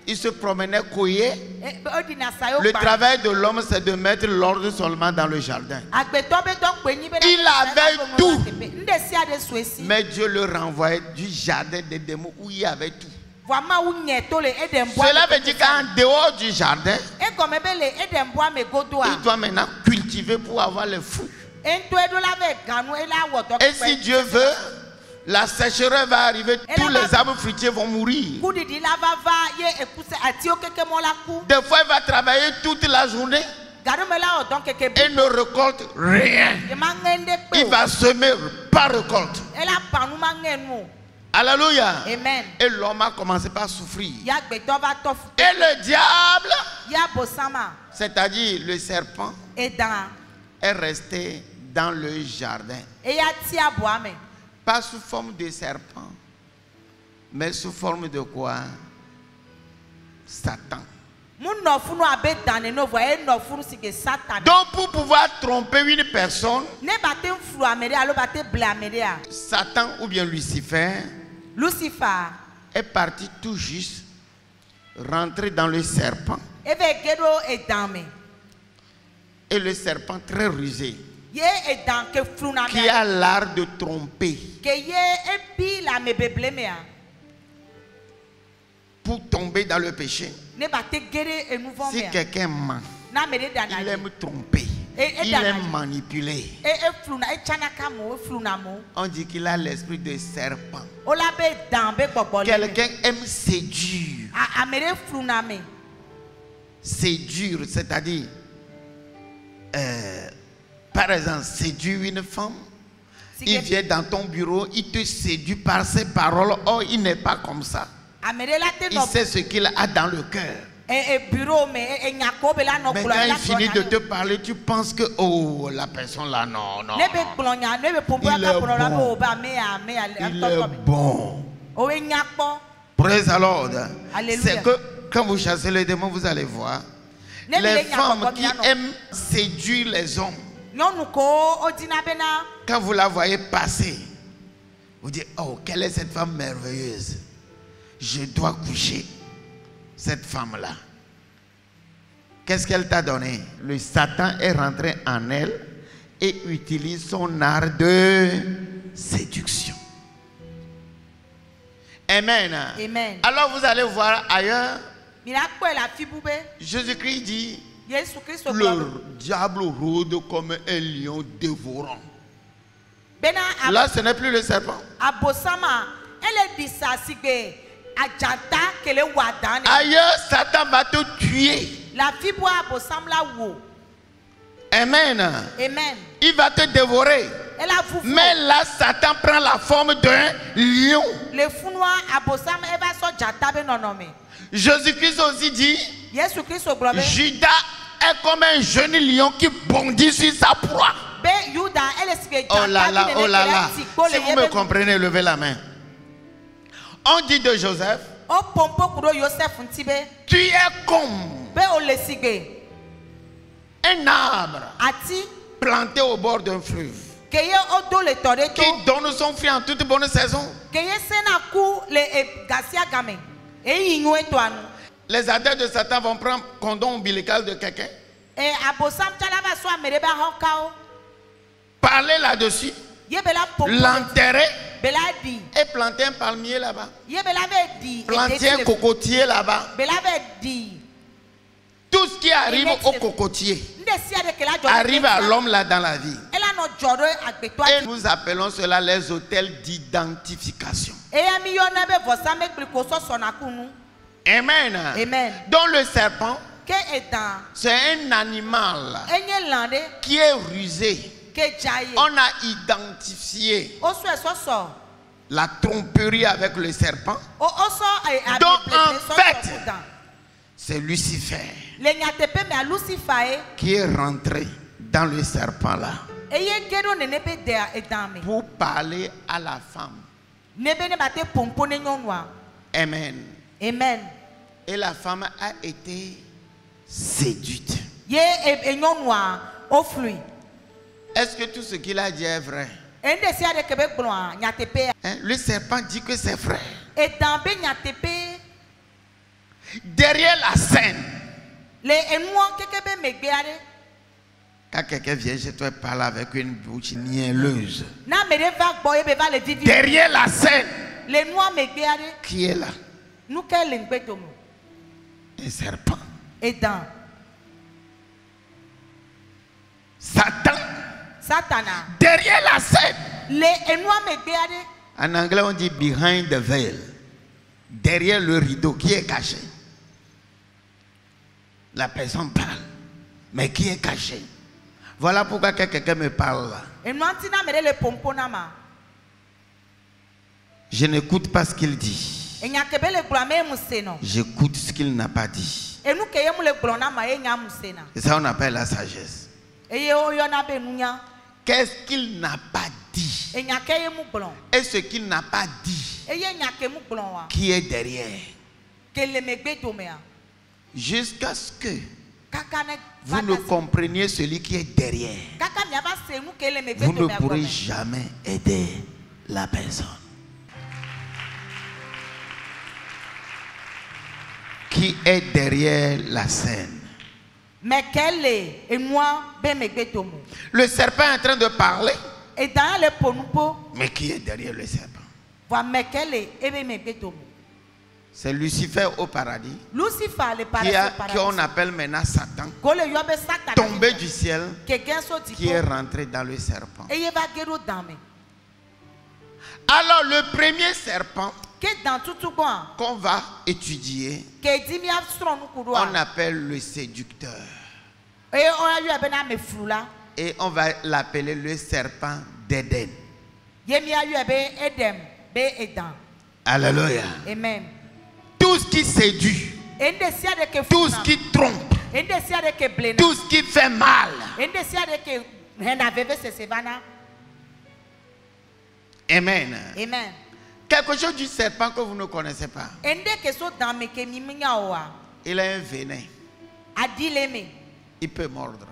Il se promenait couillé. Le travail de l'homme, c'est de mettre l'ordre seulement dans le jardin. Il avait tout. Mais Dieu le renvoyait du jardin d'Éden où il y avait tout. Cela veut dire qu'en dehors du jardin, il doit maintenant cultiver pour avoir les fruits. Et si Dieu veut, la sécheresse va arriver, tous les arbres fruitiers vont mourir. Des fois, il va travailler toute la journée et ne récolte rien. Il va semer par récolte. Alléluia. Amen. Et l'homme a commencé par souffrir. Et le diable, c'est-à-dire le serpent, est resté dans le jardin. Pas sous forme de serpent, mais sous forme de quoi? Satan. Donc pour pouvoir tromper une personne, Satan ou bien Lucifer est parti tout juste rentrer dans le serpent. Et le serpent très rusé, qui a l'art de tromper, pour tomber dans le péché. Si quelqu'un ment, il aime tromper, il aime manipuler. On dit qu'il a l'esprit de serpent. Quelqu'un aime séduire. Séduire, c'est-à-dire, par exemple, séduire une femme. Il vient dans ton bureau, il te séduit par ses paroles. Oh, il n'est pas comme ça. Il sait ce qu'il a dans le cœur. Mais quand il finit de te parler, tu penses que oh, la personne là, non. Il est bon. Praise the Lord. C'est que quand vous chassez les démons, vous allez voir les femmes qui aiment séduire les hommes. Quand vous la voyez passer, vous dites, oh, quelle est cette femme merveilleuse. Je dois coucher cette femme-là. Qu'est-ce qu'elle t'a donné? Le Satan est rentré en elle et utilise son art de séduction. Amen. Amen. Alors vous allez voir ailleurs, Jésus-Christ dit, le diable rôde comme un lion dévorant. Là, ce n'est plus le serpent. Ailleurs, Satan va te tuer. Amen. Amen. Il va te dévorer. Mais là, Satan prend la forme d'un lion. Jésus-Christ aussi dit, Judas est comme un jeune lion qui bondit sur sa proie. Oh là là, oh là là. Si vous me comprenez, levez la main. On dit de Joseph, tu es comme un arbre planté au bord d'un fleuve qui donne son fruit en toute bonne saison. Les adeptes de Satan vont prendre le cordon ombilical de quelqu'un, parler là-dessus, l'enterrer et planter un palmier là-bas, planter un cocotier là-bas. Tout ce qui arrive au cocotier arrive à l'homme là dans la vie. Et nous appelons cela les hôtels d'identification. Amen. Amen. Donc le serpent, c'est un animal qui est rusé. On a identifié la tromperie avec le serpent. Donc en fait, c'est Lucifer qui est rentré dans le serpent là pour parler à la femme. Amen. Amen. Et la femme a été séduite. Est-ce que tout ce qu'il a dit est vrai? Hein? Le serpent dit que c'est vrai. Derrière la scène, quand quelqu'un vient chez toi et parle avec une bouche mielleuse, derrière la scène, qui est là? Un serpent. Satan. Derrière la scène. En anglais on dit behind the veil. Derrière le rideau qui est caché. La personne parle. Mais qui est caché? Voilà pourquoi quelqu'un me parle là. Je n'écoute pas ce qu'il dit. J'écoute ce qu'il n'a pas dit. Et ça on appelle la sagesse. Qu'est-ce qu'il n'a pas dit? Et ce qu'il n'a pas dit, qui est derrière? Jusqu'à ce que vous ne compreniez celui qui est derrière, vous ne pourrez jamais aider la personne. Qui est derrière la scène? Le serpent est en train de parler. Mais qui est derrière le serpent? C'est Lucifer au paradis, qui on appelle maintenant Satan, tombé du ciel, qui est rentré dans le serpent. Alors le premier serpent qu'on va étudier, on appelle le séducteur. Et on va l'appeler le serpent d'Éden. Alléluia. Amen. Tout ce qui séduit, tout ce qui trompe, tout ce qui fait mal. Amen. Amen. Quelque chose du serpent que vous ne connaissez pas. Il a un venin. Il peut mordre.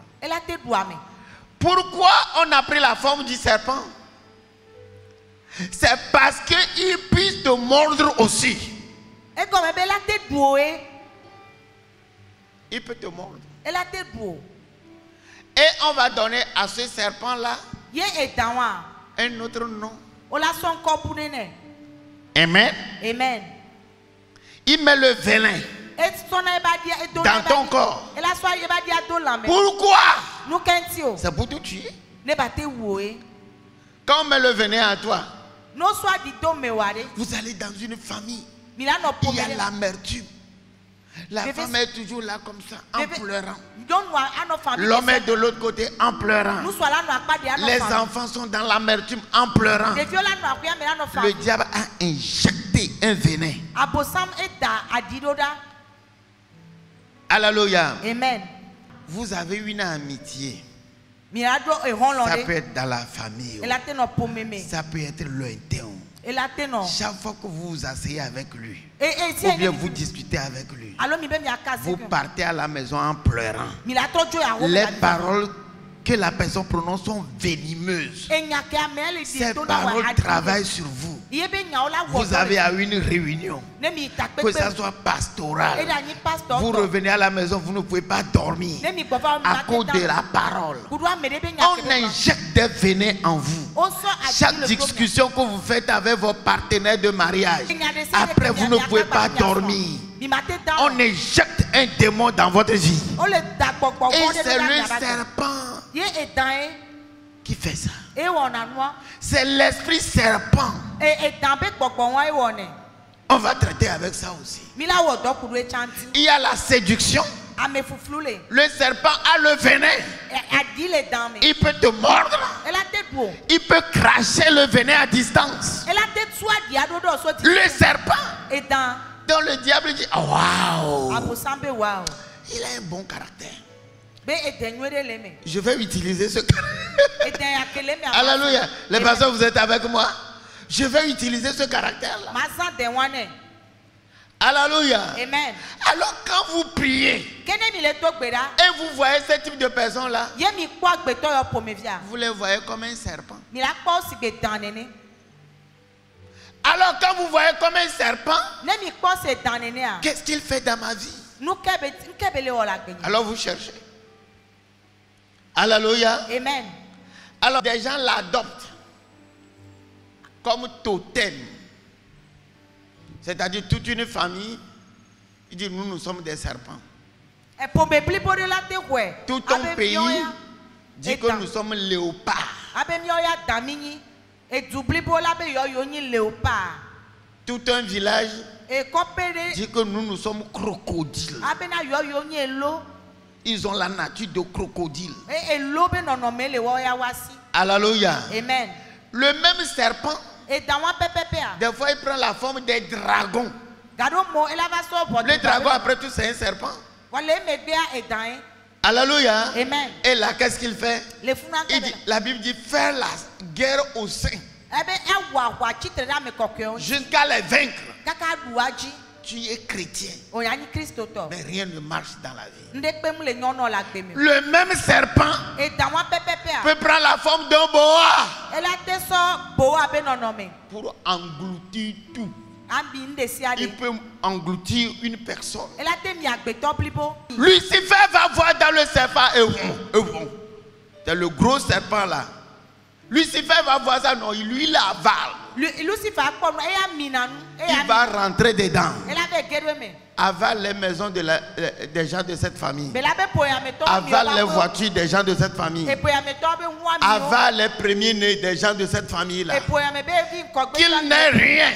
Pourquoi on a pris la forme du serpent? C'est parce qu'il puisse te mordre aussi. Il peut te mordre. Et on va donner à ce serpent-là un autre nom. Amen. Amen. Il met le venin dans ton corps. Pourquoi? C'est pour te tuer. Quand on met le venin à toi, vous allez dans une famille, il y a l'amertume, La femme est toujours là comme ça, en pleurant. L'homme est de l'autre côté en pleurant. Les enfants sont dans l'amertume en pleurant. Le diable a injecté un venin. Alléluia. Amen. Vous avez une amitié. Ça peut être dans la famille. Ça peut être l'interne. Chaque fois que vous vous asseyez avec lui, ou bien vous discutez avec lui, vous partez à la maison en pleurant. Les paroles que la personne prononce sont venimeuses. Ces paroles travaillent sur vous. Vous avez à une réunion, que ça soit pastoral. Vous revenez à la maison, vous ne pouvez pas dormir à cause de la parole. On injecte des venins en vous. Chaque discussion que vous faites avec vos partenaires de mariage, après vous ne pouvez pas dormir. On injecte un démon dans votre vie. Et c'est le serpent qui fait ça. C'est l'esprit serpent. On va traiter avec ça aussi. Il y a la séduction. Le serpent a le venin. Il peut te mordre. Il peut cracher le venin à distance. Le serpent. Donc le diable dit, oh, waouh, il a un bon caractère. Je vais utiliser ce caractère. Alléluia. Les pasteurs, vous êtes avec moi? Je vais utiliser ce caractère-là. Alléluia. Amen. Alors quand vous priez et vous voyez ce type de personnes-là, vous les voyez comme un serpent. Alors quand vous voyez comme un serpent, qu'est-ce qu'il fait dans ma vie? Alors vous cherchez. Alléluia. Amen. Alors des gens l'adoptent comme totem. C'est-à-dire toute une famille, il dit nous sommes des serpents. Tout un pays dit que nous sommes léopards. Tout un village dit que nous sommes crocodiles. Ils ont la nature de crocodile. Alléluia. Amen. Le même serpent, des fois il prend la forme des dragons. Le dragon après tout c'est un serpent. Alléluia. Amen. Et là qu'est-ce qu'il fait? Il dit, la Bible dit faire la guerre aux saints jusqu'à les vaincre. Tu es chrétien, mais rien ne marche dans la vie. Le même serpent peut prendre la forme d'un boa pour engloutir tout. Il peut engloutir une personne. Lucifer va voir dans le serpent. C'est le gros serpent là. Lucifer va voir ça, non, lui il avale. Il va rentrer dedans. Avale les maisons des gens de cette famille. Avale les voitures des gens de cette famille. Avale les premiers nés des gens de cette famille là. Qu'il n'ait rien.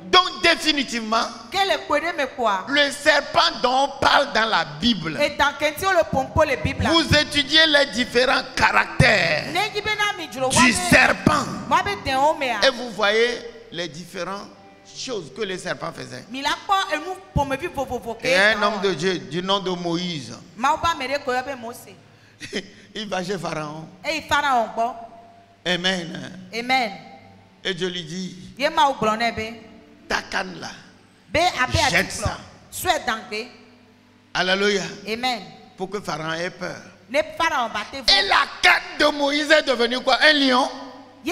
Donc définitivement, le serpent dont on parle dans la Bible, vous étudiez les différents caractères du serpent et vous voyez les différentes choses que le serpent faisait. Et un homme de Dieu du nom de Moïse, il va chez Pharaon. Amen. Amen. Et je lui dis, ta canne là, jette ça. Alléluia. Amen. Pour que Pharaon ait peur. Et la canne de Moïse est devenue quoi? Un lion. Si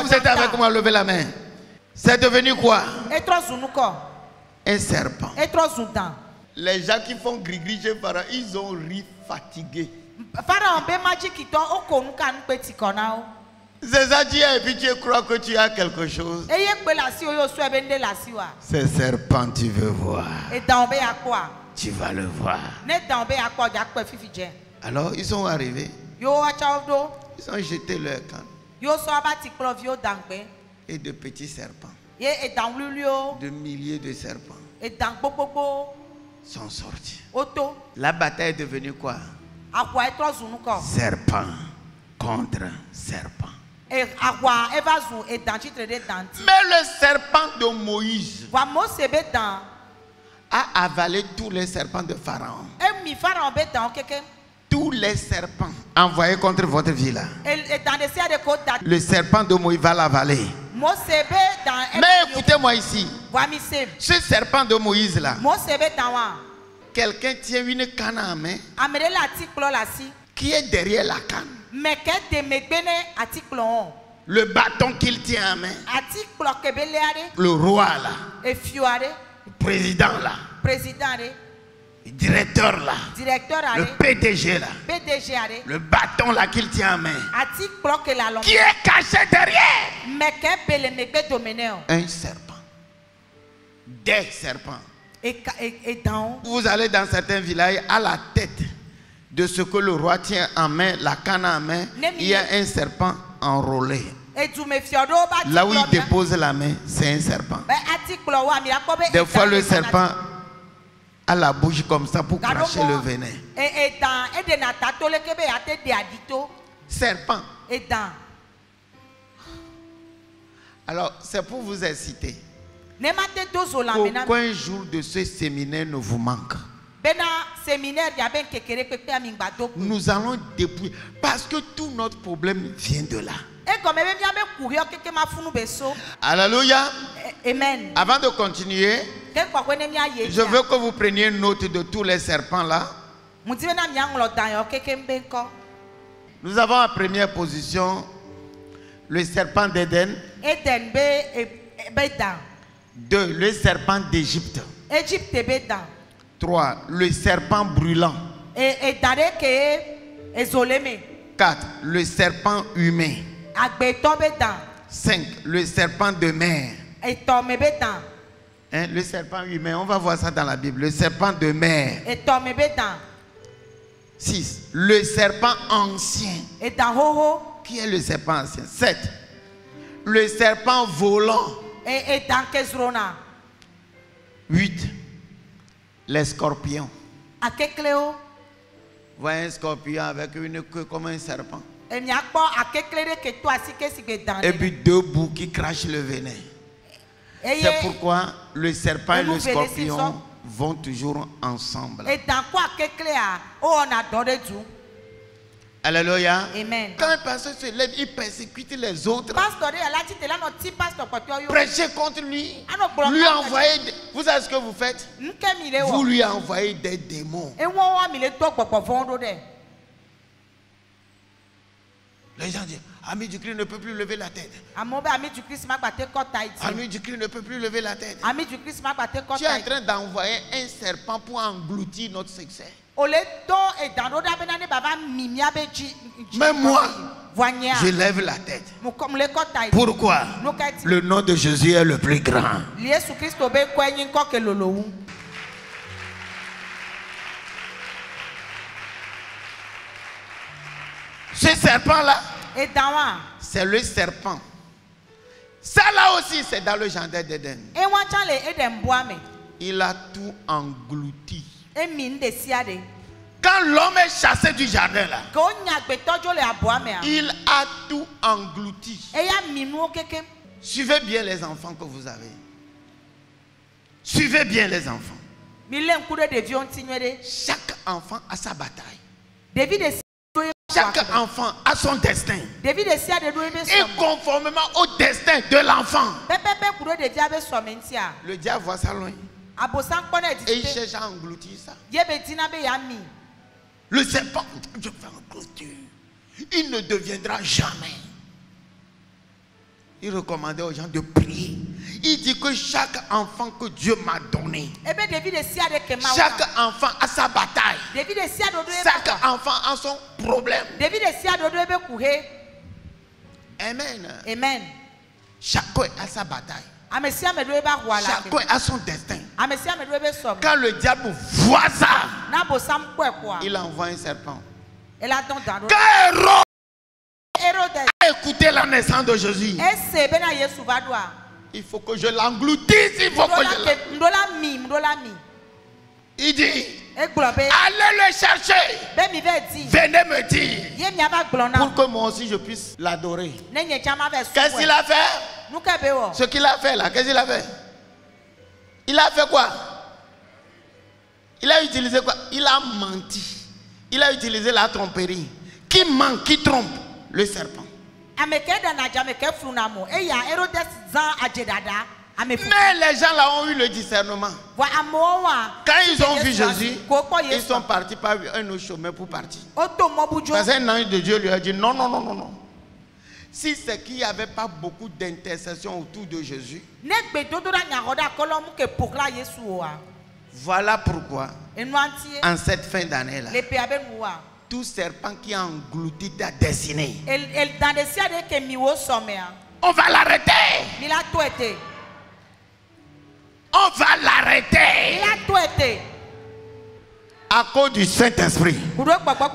vous êtes avec moi, levez la main. C'est devenu quoi? Un serpent. Les gens qui font gris-gris chez Pharaon, ils ont ri fatigués. C'est ça, tu es, et puis tu crois que tu as quelque chose. C'est serpent, tu veux voir. Tu vas le voir. Alors, ils sont arrivés. Ils ont jeté leur canne. Et de petits serpents. De milliers de serpents. sont sortis. La bataille est devenue quoi? Serpent contre serpent. Mais le serpent de Moïse a avalé tous les serpents de Pharaon. Tous les serpents envoyés contre votre vie là. Le serpent de Moïse va l'avaler. Mais écoutez-moi ici. Ce serpent de Moïse là. Quelqu'un tient une canne en main qui est derrière la canne. Le bâton qu'il tient en main. Le roi là. Le président là. Le directeur là. Le PDG là. Le bâton là qu'il tient en main. Qui est caché derrière. Un serpent. Des serpents. Vous allez dans certains villages, à la tête de ce que le roi tient en main, la canne en main, il y a un serpent enrôlé. Là où il dépose la main, c'est un serpent. Des fois, le serpent a la bouche comme ça pour cracher le venin. Serpent. Alors, c'est pour vous inciter. Aucun jour de ce séminaire ne vous manque. Nous allons dépouiller. Parce que tout notre problème vient de là. Alléluia. Amen. Avant de continuer, je veux que vous preniez note de tous les serpents là. Nous avons en première position le serpent d'Éden. 2. Le serpent d'Égypte. 3. Le serpent brûlant. 4. Le serpent humain. 5. Le serpent de mer. Le serpent humain, on va voir ça dans la Bible. Le serpent de mer. 6. Le serpent ancien. Qui est le serpent ancien? 7. Le serpent volant. 8. Les scorpions. Voyez un scorpion avec une queue comme un serpent. Et puis 2 bouts qui crachent le venin. C'est pourquoi le serpent et le scorpion vont toujours ensemble. Alléluia. Amen. Quand un pasteur se lève, il persécute les autres. Prêchez contre lui. Lui envoyer. Vous savez ce que vous faites? Vous lui envoyez des démons. Les gens disent, ami du Christ ne peut plus lever la tête. Ami du Christ ne peut plus lever la tête. Tu es en train d'envoyer un serpent pour engloutir notre succès. Mais moi, je lève la tête. Pourquoi? Le nom de Jésus est le plus grand. Ce serpent-là, c'est le serpent. Ça là aussi, c'est dans le jardin d'Éden. Il a tout englouti. Quand l'homme est chassé du jardin là, il a tout englouti. Suivez bien les enfants que vous avez. Suivez bien les enfants. Chaque enfant a sa bataille. Chaque enfant a son destin. Et conformément au destin de l'enfant, le diable voit ça loin. Et il cherche à engloutir ça. Le serpent, je vais engloutir. Il ne deviendra jamais. Il recommandait aux gens de prier. Il dit que chaque enfant que Dieu m'a donné, chaque enfant a sa bataille. Chaque enfant a son problème. Amen. Amen. Chacun a sa bataille. Chacun a son destin. Quand le diable voit ça, il envoie un serpent. Quand Hérode a écouté la naissance de Jésus, Il faut que je l'engloutisse. Il faut que je Il dit, allez le chercher. Venez me dire. Pour que moi aussi je puisse l'adorer. Qu'est-ce qu'il a fait? Ce qu'il a fait là, qu'est-ce qu'il a fait? Il a fait quoi? Il a utilisé quoi? Il a menti. Il a utilisé la tromperie. Qui ment, qui trompe? Le serpent. Mais les gens là ont eu le discernement. Quand ils ont vu Jésus, ils sont partis par un autre chemin pour partir. Parce qu'un ange de Dieu lui a dit non, non, non, non, non. Si c'est qu'il n'y avait pas beaucoup d'intercession autour de Jésus, voilà pourquoi, en cette fin d'année-là, tout serpent qui a englouti ta destinée, on va l'arrêter. On va l'arrêter. À cause du Saint-Esprit,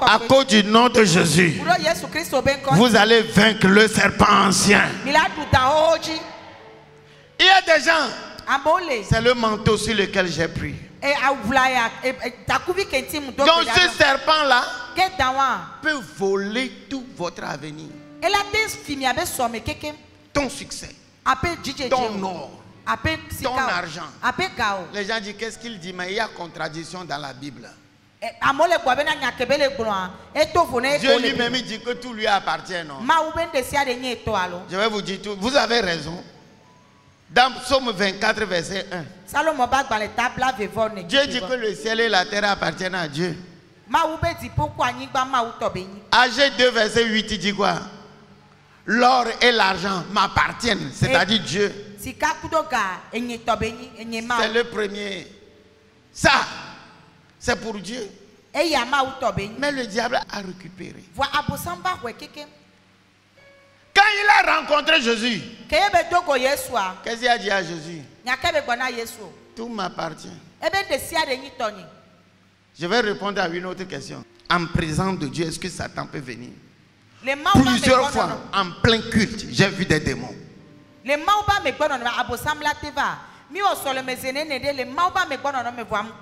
à cause du nom de Jésus, vous allez vaincre le serpent ancien. Il y a des gens, c'est le manteau sur lequel j'ai pris. Donc ce serpent-là peut voler tout votre avenir. Ton succès, ton or, ton argent. Les gens disent, qu'est-ce qu'il dit? Mais il y a contradiction dans la Bible. Dieu lui-même dit que tout lui appartient. Non? Je vais vous dire tout. Vous avez raison. Dans Psaume 24, verset 1. Dieu dit que le ciel et la terre appartiennent à Dieu. Agé 2, verset 8, il dit quoi? L'or et l'argent m'appartiennent, c'est-à-dire Dieu. C'est le premier. Ça, c'est pour Dieu. Mais le diable a récupéré. Quand il a rencontré Jésus, qu'est-ce qu'il a dit à Jésus? Tout m'appartient. Je vais répondre à une autre question. En présence de Dieu, est-ce que Satan peut venir? Plusieurs fois, en plein culte, j'ai vu des démons.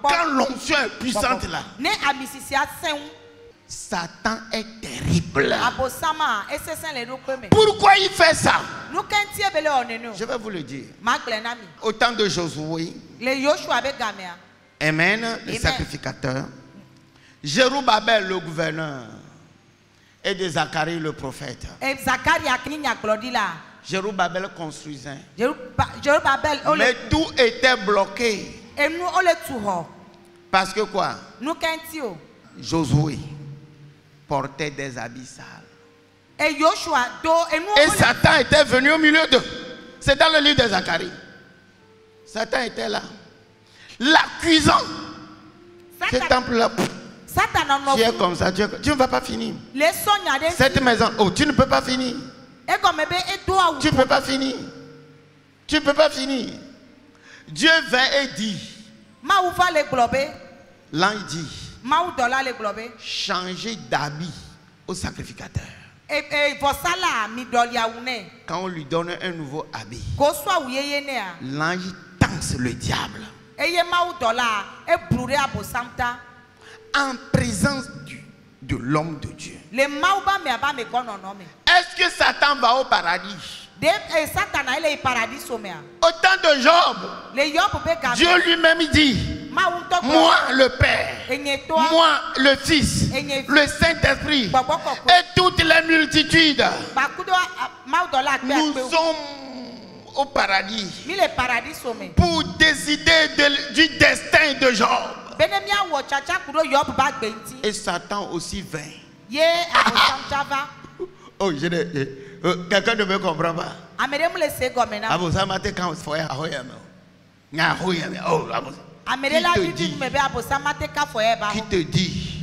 Quand l'onction est puissante là, Satan est terrible. Pourquoi il fait ça? Je vais vous le dire. Au temps de Josué, Amen, le sacrificateur, Jérubbabel le gouverneur, et de Zacharie le prophète. Jérubbabel construisait. Mais tout était bloqué. Parce que quoi? Josué portait des habits sales. Et Satan était venu au milieu d'eux. C'est dans le livre de Zacharie. Satan était là. L'accusant. Ce temple-là. Tu es comme ça. Tu ne vas pas finir. Cette maison. Oh, tu ne peux pas finir. Tu ne peux pas finir. Tu ne peux pas finir. Dieu vint et dit. L'ange dit. Changer d'habit au sacrificateur. Quand on lui donne un nouveau habit, l'ange tense le diable. En présence de l'homme de Dieu. Est-ce que Satan va au paradis? Au temps de Job, Dieu lui-même dit, moi le Père, moi le Fils, le Saint-Esprit et toutes les multitudes, nous sommes au paradis pour décider du destin de Job. Et Satan aussi vint. Oh, quelqu'un ne me comprend pas. Qui te dit?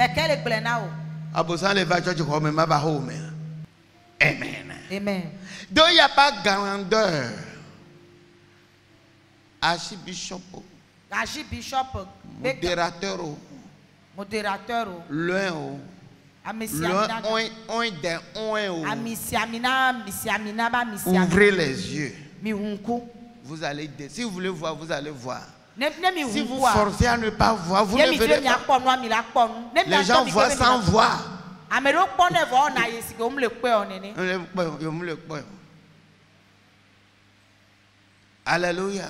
Amen. Amen. Donc il n'y a pas grandeur. Archibishop, modérateur, l'un, ouvrez les yeux. vous allez, si vous voulez voir, vous allez voir. Si vous forcez à ne pas voir, vous ne verrez pas. Les gens voient sans voir. Alléluia.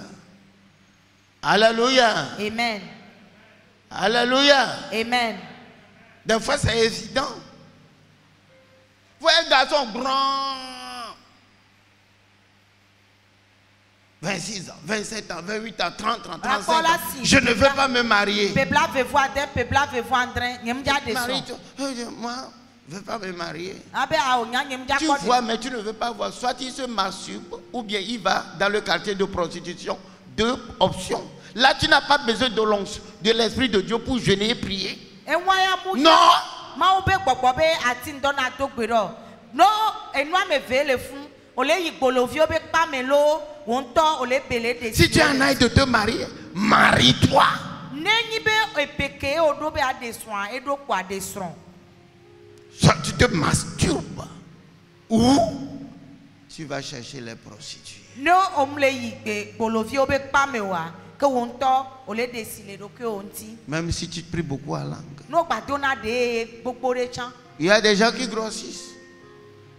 Alléluia. Amen. Alléluia. Amen. Des fois, c'est évident. Vous êtes un garçon grand. 26 ans, 27 ans, 28 ans, 30 ans, 35 ans. Je ne veux pas me marier. Moi, je ne veux pas me marier. Tu vois, mais tu ne veux pas voir. Soit il se masturbe, ou bien il va dans le quartier de prostitution. Deux options. Là, tu n'as pas besoin de l'Esprit de Dieu pour jeûner et prier. Non. Si tu as un âge de te marier, marie-toi. Soit tu te masturbes ou tu vas chercher les prostituées. Même si tu pries beaucoup en langue. Il y a des gens qui grossissent.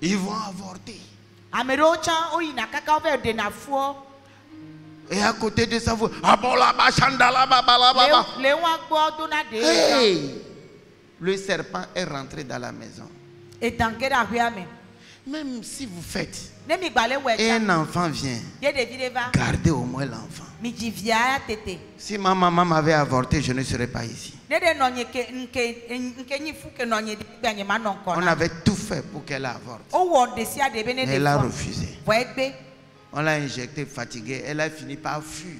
Ils vont avorter. Et à côté de ça, vous... Hey! Le serpent est rentré dans la maison. Même si vous faites et un enfant vient, gardez au moins l'enfant. Si ma maman m'avait avorté, je ne serais pas ici. On avait tout fait pour qu'elle avorte. Mais elle a refusé. On l'a injectée fatiguée. Elle a fini par fuir.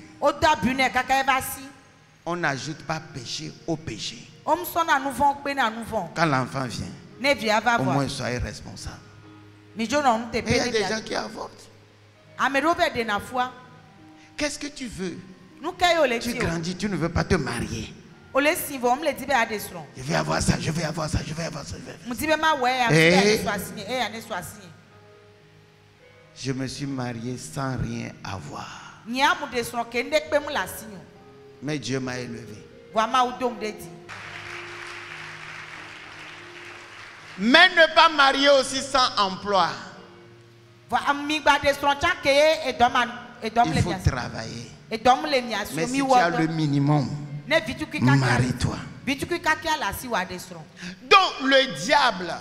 On n'ajoute pas péché au péché. Quand l'enfant vient, au moins soyez responsable. Mais il y a des gens qui avortent. Qu'est-ce que tu veux? Tu grandis, tu ne veux pas te marier. Je vais avoir ça, je vais avoir ça, je vais avoir ça. Je me suis marié sans rien avoir. Mais Dieu m'a élevé. Mais ne pas marier aussi sans emploi. Il faut travailler. Mais si tu as le minimum, marie-toi. Donc le diable,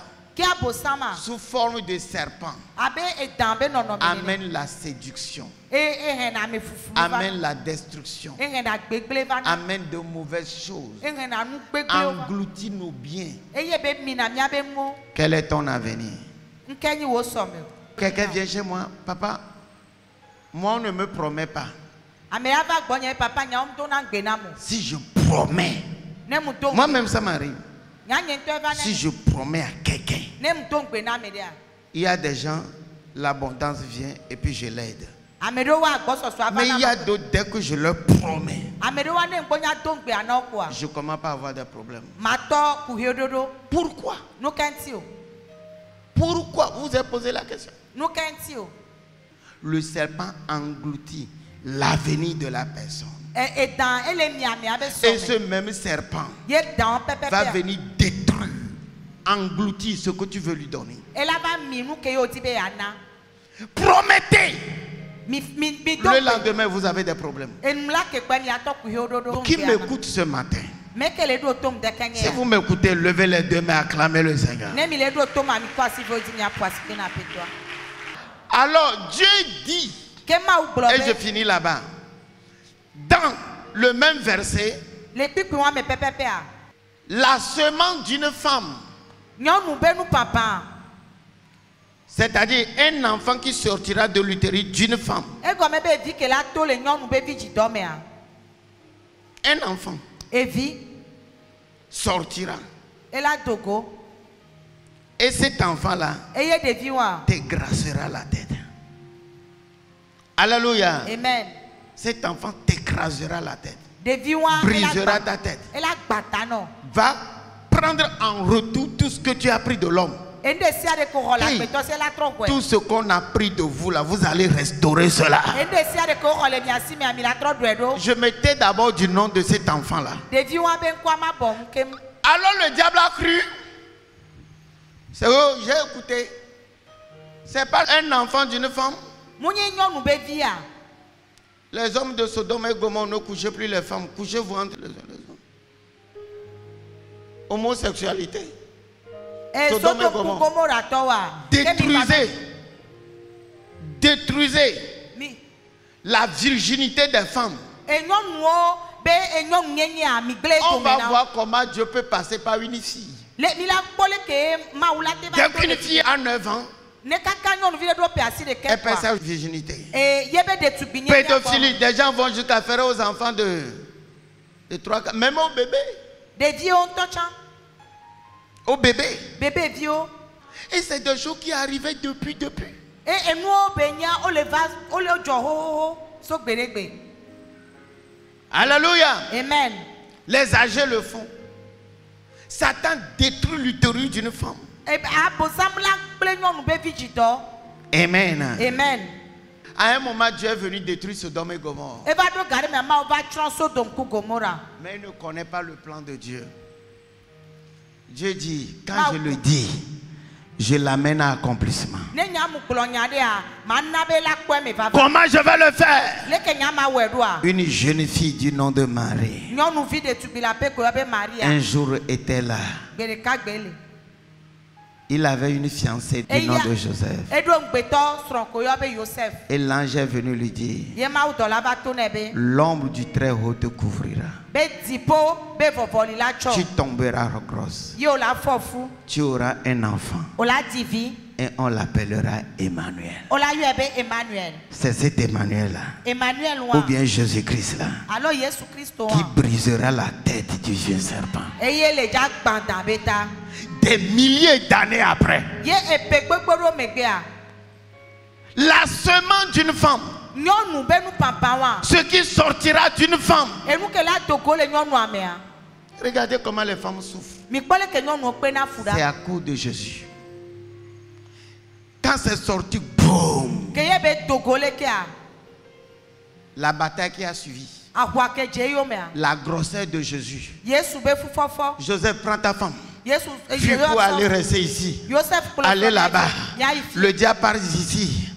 sous forme de serpent, amène la séduction, amène la destruction, amène de mauvaises choses, engloutit nos biens. Quel est ton avenir? Quelqu'un vient chez moi, papa, moi on ne me promet pas. Si je promets, moi-même ça m'arrive. Si je promets à quelqu'un, il y a des gens, l'abondance vient et puis je l'aide. Mais il y a d'autres, dès que je leur promets, je commence pas à avoir des problèmes. Pourquoi? Pourquoi? Vous avez posé la question. Le serpent engloutit l'avenir de la personne. Et ce même serpent va venir détruire, engloutir ce que tu veux lui donner. Promettez. Le lendemain, vous avez des problèmes. Qui m'écoute ce matin? Si vous m'écoutez, levez les deux mains, acclamez le Seigneur. Alors Dieu dit, et je finis là-bas, dans le même verset, la semence d'une femme, c'est-à-dire un enfant qui sortira de l'utérus d'une femme, un enfant sortira, et cet enfant-là te grassera la tête. Alléluia. Amen. Cet enfant t'écrasera la tête, brisera ta tête, va prendre en retour tout ce que tu as pris de l'homme. Hey, tout ce qu'on a pris de vous là, vous allez restaurer cela. Je mettais d'abord du nom de cet enfant là. Alors le diable a cru. C'est eux, j'ai écouté. C'est pas un enfant d'une femme. Les hommes de Sodome et Gomorrhe ne couchaient plus les femmes. Couchez-vous entre les hommes. Homosexualité. Sodome et Gomorrhe. Détruisez la virginité des femmes. On va voir comment Dieu peut passer par une fille. Dès qu'une fille a 9 ans, elle perd sa virginité. Pédophilie, des gens vont jusqu'à faire aux enfants de 3 ans, même au bébé. Au bébé. Et c'est des choses qui arrivaient depuis. Alléluia. Amen. Les âgés le font. Satan détruit l'utérus d'une femme. Amen. Amen. À un moment, Dieu est venu détruire Sodome et Gomorrhe. Mais il ne connaît pas le plan de Dieu. Dieu dit, quand je le dis, je l'amène à accomplissement. Comment je vais le faire? Une jeune fille du nom de Marie. Un jour était là. Il avait une fiancée du nom de Joseph. Et l'ange est venu lui dire, l'ombre du Très-Haut te couvrira. Tu tomberas grosse. Tu auras un enfant. Et on l'appellera Emmanuel. C'est cet Emmanuel-là. Ou bien Jésus-Christ là. Qui brisera la tête du vieux serpent. Des milliers d'années après. La semence d'une femme. Ce qui sortira d'une femme. Regardez comment les femmes souffrent. C'est à cause de Jésus. Quand c'est sorti, boum. La bataille qui a suivi. La grossesse de Jésus. Joseph, prends ta femme. Puis pour aller rester ici, aller là-bas. Le diable part ici.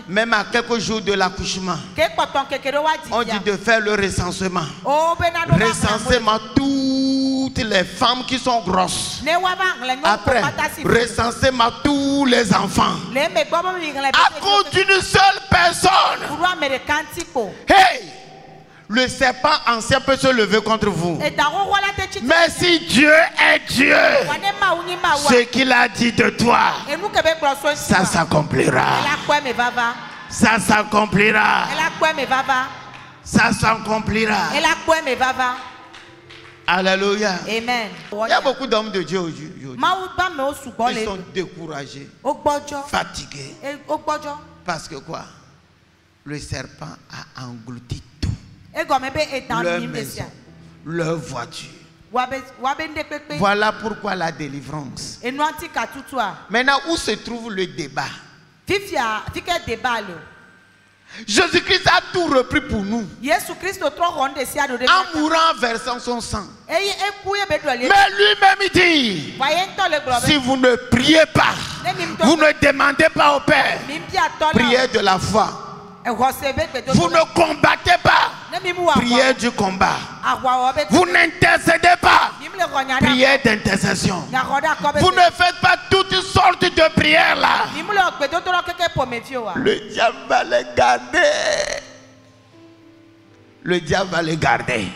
Même à quelques jours de l'accouchement, on dit de faire le recensement. Recensement toutes les femmes qui sont grosses. Après, recensement tous les enfants. À cause d'une seule personne. Hey! Le serpent ancien peut se lever contre vous. Mais si Dieu est Dieu, ce qu'il a dit de toi, ça s'accomplira. Ça s'accomplira. Ça s'accomplira. Alléluia. Amen. Il y a beaucoup d'hommes de Dieu aujourd'hui. Ils sont découragés, fatigués. Parce que quoi? Le serpent a englouti tout. Leur maison, leur voiture. Voilà pourquoi la délivrance. Maintenant, où se trouve le débat? Jésus-Christ a tout repris pour nous. En mourant, versant son sang. Mais lui-même il dit, si vous ne priez pas, vous ne demandez pas au Père, prière de la foi. Vous ne combattez pas, prière du combat. Vous n'intercédez pas, prière d'intercession. Vous ne faites pas toutes sortes de prières là. Le diable va les garder. Le diable va les garder.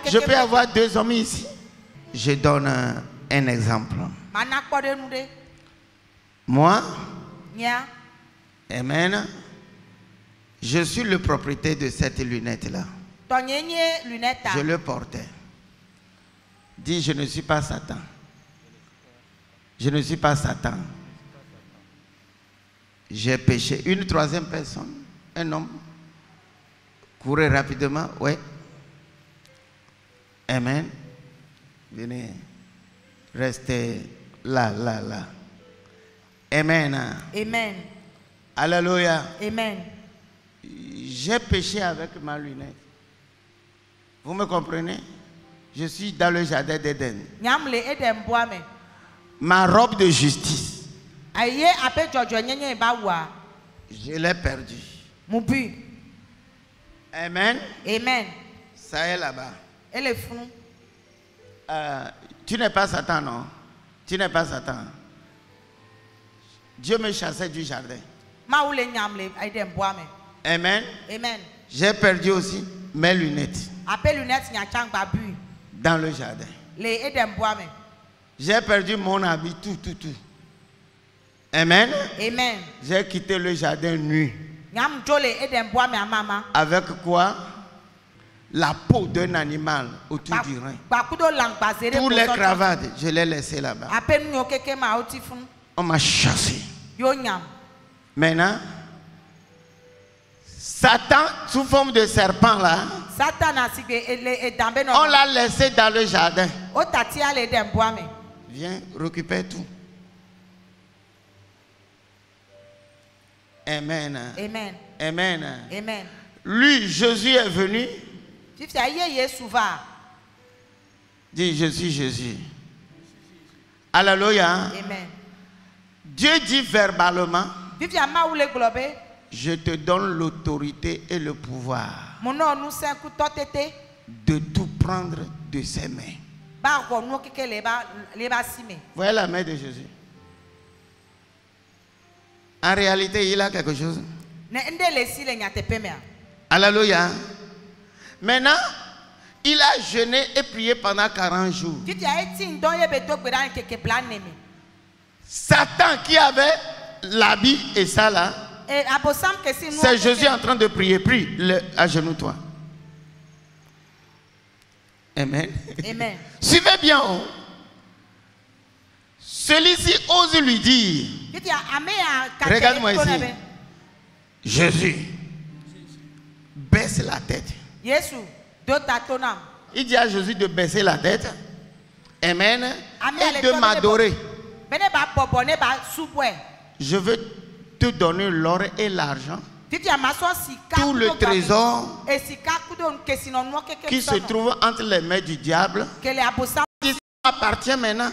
Je peux avoir 2 hommes ici. Je donne un exemple. Moi, amen. Je suis le propriétaire de cette lunette-là. Je le portais. Dis, je ne suis pas Satan. Je ne suis pas Satan. J'ai péché. Une 3e personne, un homme, courait rapidement. Ouais. Amen. Venez. Restez Là. Amen. Amen. Alléluia. Amen. J'ai péché avec ma lunette. Vous me comprenez? Je suis dans le jardin d'Éden. Ma robe de justice, je l'ai perdue. Amen. Amen. Ça est là-bas. Elle est fou. Tu n'es pas Satan, non? Tu n'es pas Satan. Dieu me chassait du jardin. Amen. Amen. J'ai perdu aussi mes lunettes dans le jardin. J'ai perdu mon habit, tout. Amen. Amen. J'ai quitté le jardin nu. Avec quoi? La peau d'un animal autour du rein. Tous les cravates, je les laissées là-bas. On m'a chassé. Maintenant, Satan, sous forme de serpent là, on l'a laissé dans le jardin. Viens, récupère tout. Amen. Amen. Amen. Amen. Lui, Jésus est venu. Dis, je suis Jésus. Alléluia. Amen. Dieu dit verbalement, je te donne l'autorité et le pouvoir de tout prendre de ses mains. Voyez la main de Jésus. En réalité, il a quelque chose. Alléluia. Maintenant, il a jeûné et prié pendant 40 jours. Satan qui avait l'habit et ça là, c'est Jésus en train de prier. Prie, agenouille-toi. Amen. Amen. Suivez bien. Oh. Celui-ci ose lui dire, regarde-moi ici, Jésus, baisse la tête. Il dit à Jésus de baisser la tête. Amen. Et de m'adorer. Je veux te donner l'or et l'argent, tout le trésor qui se trouve entre les mains du diable, qui appartient maintenant.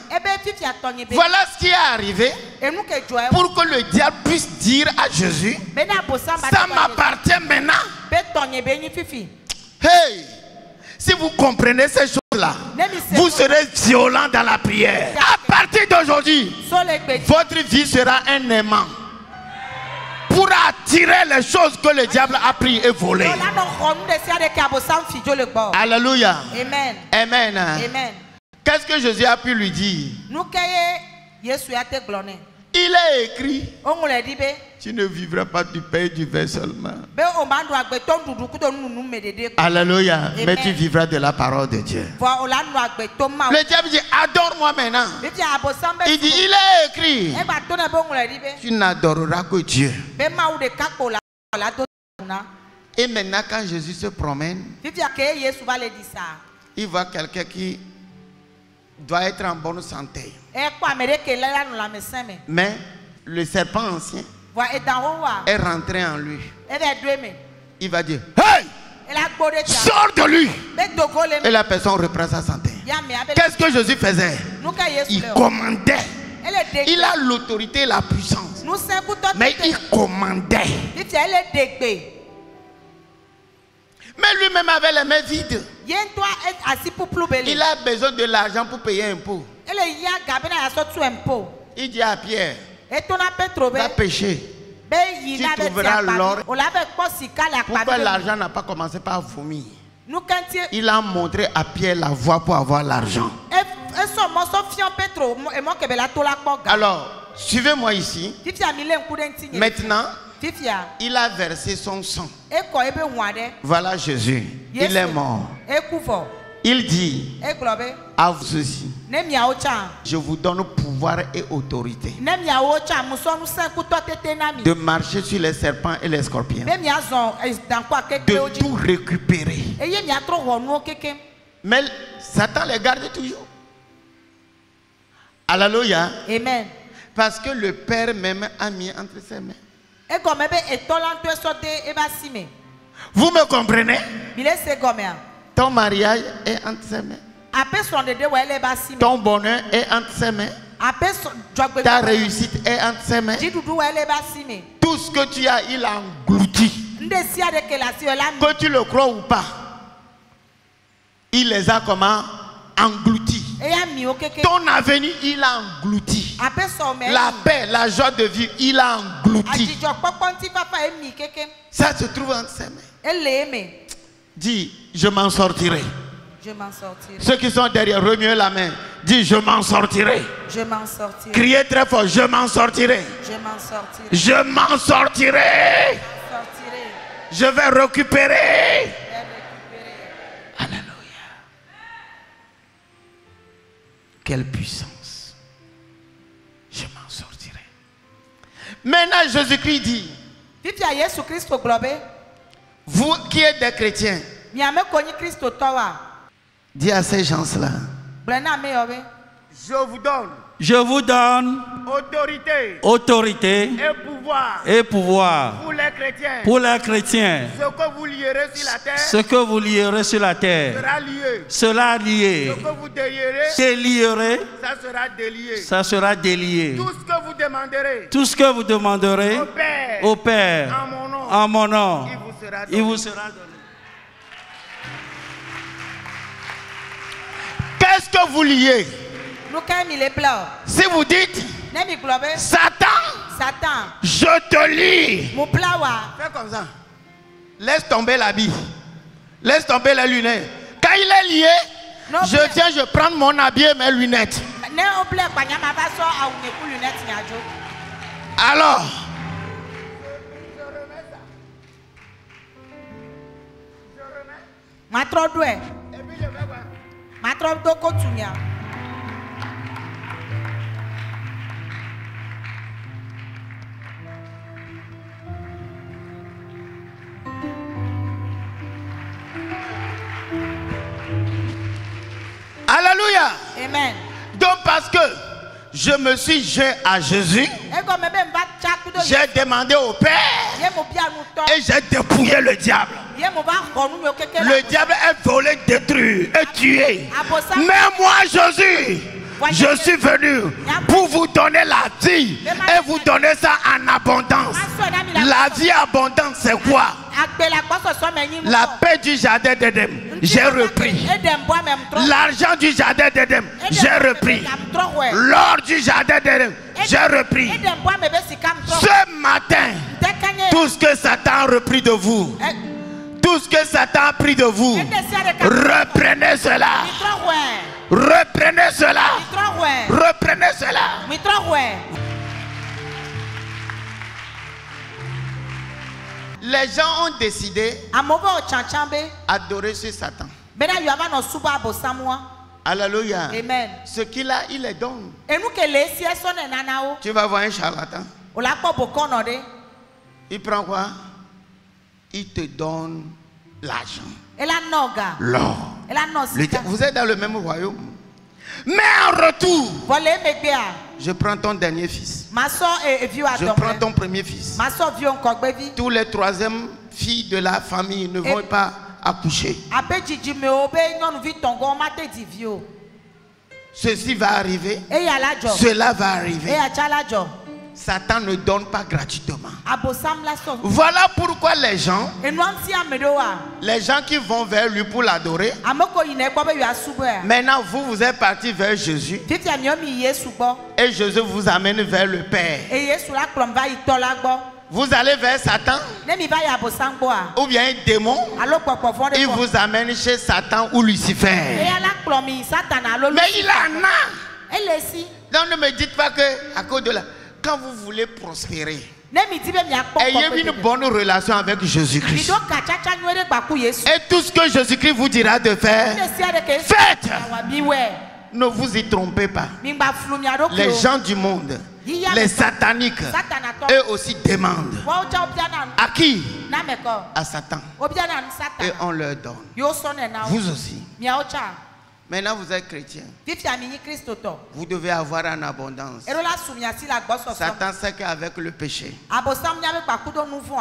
Voilà ce qui est arrivé pour que le diable puisse dire à Jésus, ça m'appartient maintenant. Hey, si vous comprenez ces choses-là, vous serez violent dans la prière. À partir d'aujourd'hui, votre vie sera un aimant pour attirer les choses que le diable a pris et volé. Alléluia. Amen. Amen. Amen. Qu'est-ce que Jésus a pu lui dire? Il est écrit, tu ne vivras pas du pain et du vin seulement. Alléluia. Amen. Mais tu vivras de la parole de Dieu. Le diable dit, adore-moi maintenant. Il dit, il est écrit, tu n'adoreras que Dieu. Et maintenant quand Jésus se promène, il voit quelqu'un qui doit être en bonne santé. Mais le serpent ancien est rentré en lui. Il va dire, hey, sors de lui. Et la personne reprend sa santé. Qu'est-ce que Jésus faisait? Il commandait. Il a l'autorité et la puissance. Mais il commandait. Mais lui-même avait les mains vides. Il a besoin de l'argent pour payer un impôt. Il dit à Pierre, va pêcher. Tu trouveras l'or. Pourquoi l'argent n'a pas commencé par vomir? Il a montré à Pierre la voie pour avoir l'argent. Alors, suivez-moi ici. Maintenant, il a versé son sang. Voilà Jésus. Il est mort. Il dit à vous ceci, je vous donne pouvoir et autorité de marcher sur les serpents et les scorpions, de tout récupérer. Mais Satan les garde toujours. Alléluia. Amen. Parce que le Père même a mis entre ses mains. Vous me comprenez? Ton mariage est entre ses mains. Ton bonheur est entre ses mains. Ta réussite est entre ses mains. Tout ce que tu as, il a englouti. Que tu le crois ou pas, il les a comment? Engloutis. Ton avenir, il a englouti. La paix, la joie de vivre, il a englouti. Ça se trouve entre ses mains. Dis, je m'en sortirai. Je m'en sortirai. Ceux qui sont derrière, remuez la main. Dis, je m'en sortirai. Je m'en sortirai. Criez très fort, je m'en sortirai. Je m'en sortirai. Je m'en sortirai. Je vais récupérer. Alléluia. Quelle puissance. Je m'en sortirai. Maintenant, Jésus-Christ dit, vous qui êtes des chrétiens, dis à ces gens-là, je vous donne autorité et pouvoir pour les chrétiens. Ce que vous lierez sur la terre sera lié. Ce que vous délierez, ça sera délié. Tout ce que vous demanderez au Père en mon nom, il vous sera donné. Qu'est-ce que vous liez? Si vous dites Satan, je te lie. Fais comme ça. Laisse tomber l'habit. Laisse tomber les lunettes. Quand il est lié, je viens, je prends mon habit et mes lunettes. Alors, et puis je vais voir. Alléluia. Amen. Donc parce que je me suis jeté à Jésus, j'ai demandé au Père et j'ai dépouillé le diable. Le diable est volé, détruit et tué. Mais moi, Jésus, je suis venu pour vous donner la vie et vous donner ça en abondance. La vie abondante, c'est quoi? La paix du jardin d'Éden, j'ai repris. L'argent du jardin d'Éden, j'ai repris. L'or du jardin d'Éden, j'ai repris. Ce matin, tout ce que Satan a repris de vous, tout ce que Satan a pris de vous, reprenez cela. Reprenez cela. Reprenez cela. Les gens ont décidé d'adorer ce Satan. Alléluia. Amen. Ce qu'il a, il les donne. Tu vas voir un charlatan. Il prend quoi? Il te donne l'argent, l'or. Vous êtes dans le même royaume. Mais en retour, je prends ton dernier fils. Je prends ton premier fils. Tous les troisièmes filles de la famille ne vont pas accoucher. Ceci va arriver. Cela va arriver. Satan ne donne pas gratuitement. Voilà pourquoi les gens qui vont vers lui pour l'adorer, maintenant vous êtes partis vers Jésus et Jésus vous amène vers le Père. Vous allez vers Satan ou bien un démon, il vous amène chez Satan ou Lucifer. Mais il en a. Donc ne me dites pas que à cause de la... Quand vous voulez prospérer, ayez une bonne relation avec Jésus-Christ. Et tout ce que Jésus-Christ vous dira de faire, faites. Ne vous y trompez pas. Les gens du monde, les sataniques, eux aussi demandent. À qui? À Satan. Et on leur donne. Vous aussi. Maintenant vous êtes chrétien. Vous devez avoir en abondance. Satan sait qu'avec le péché,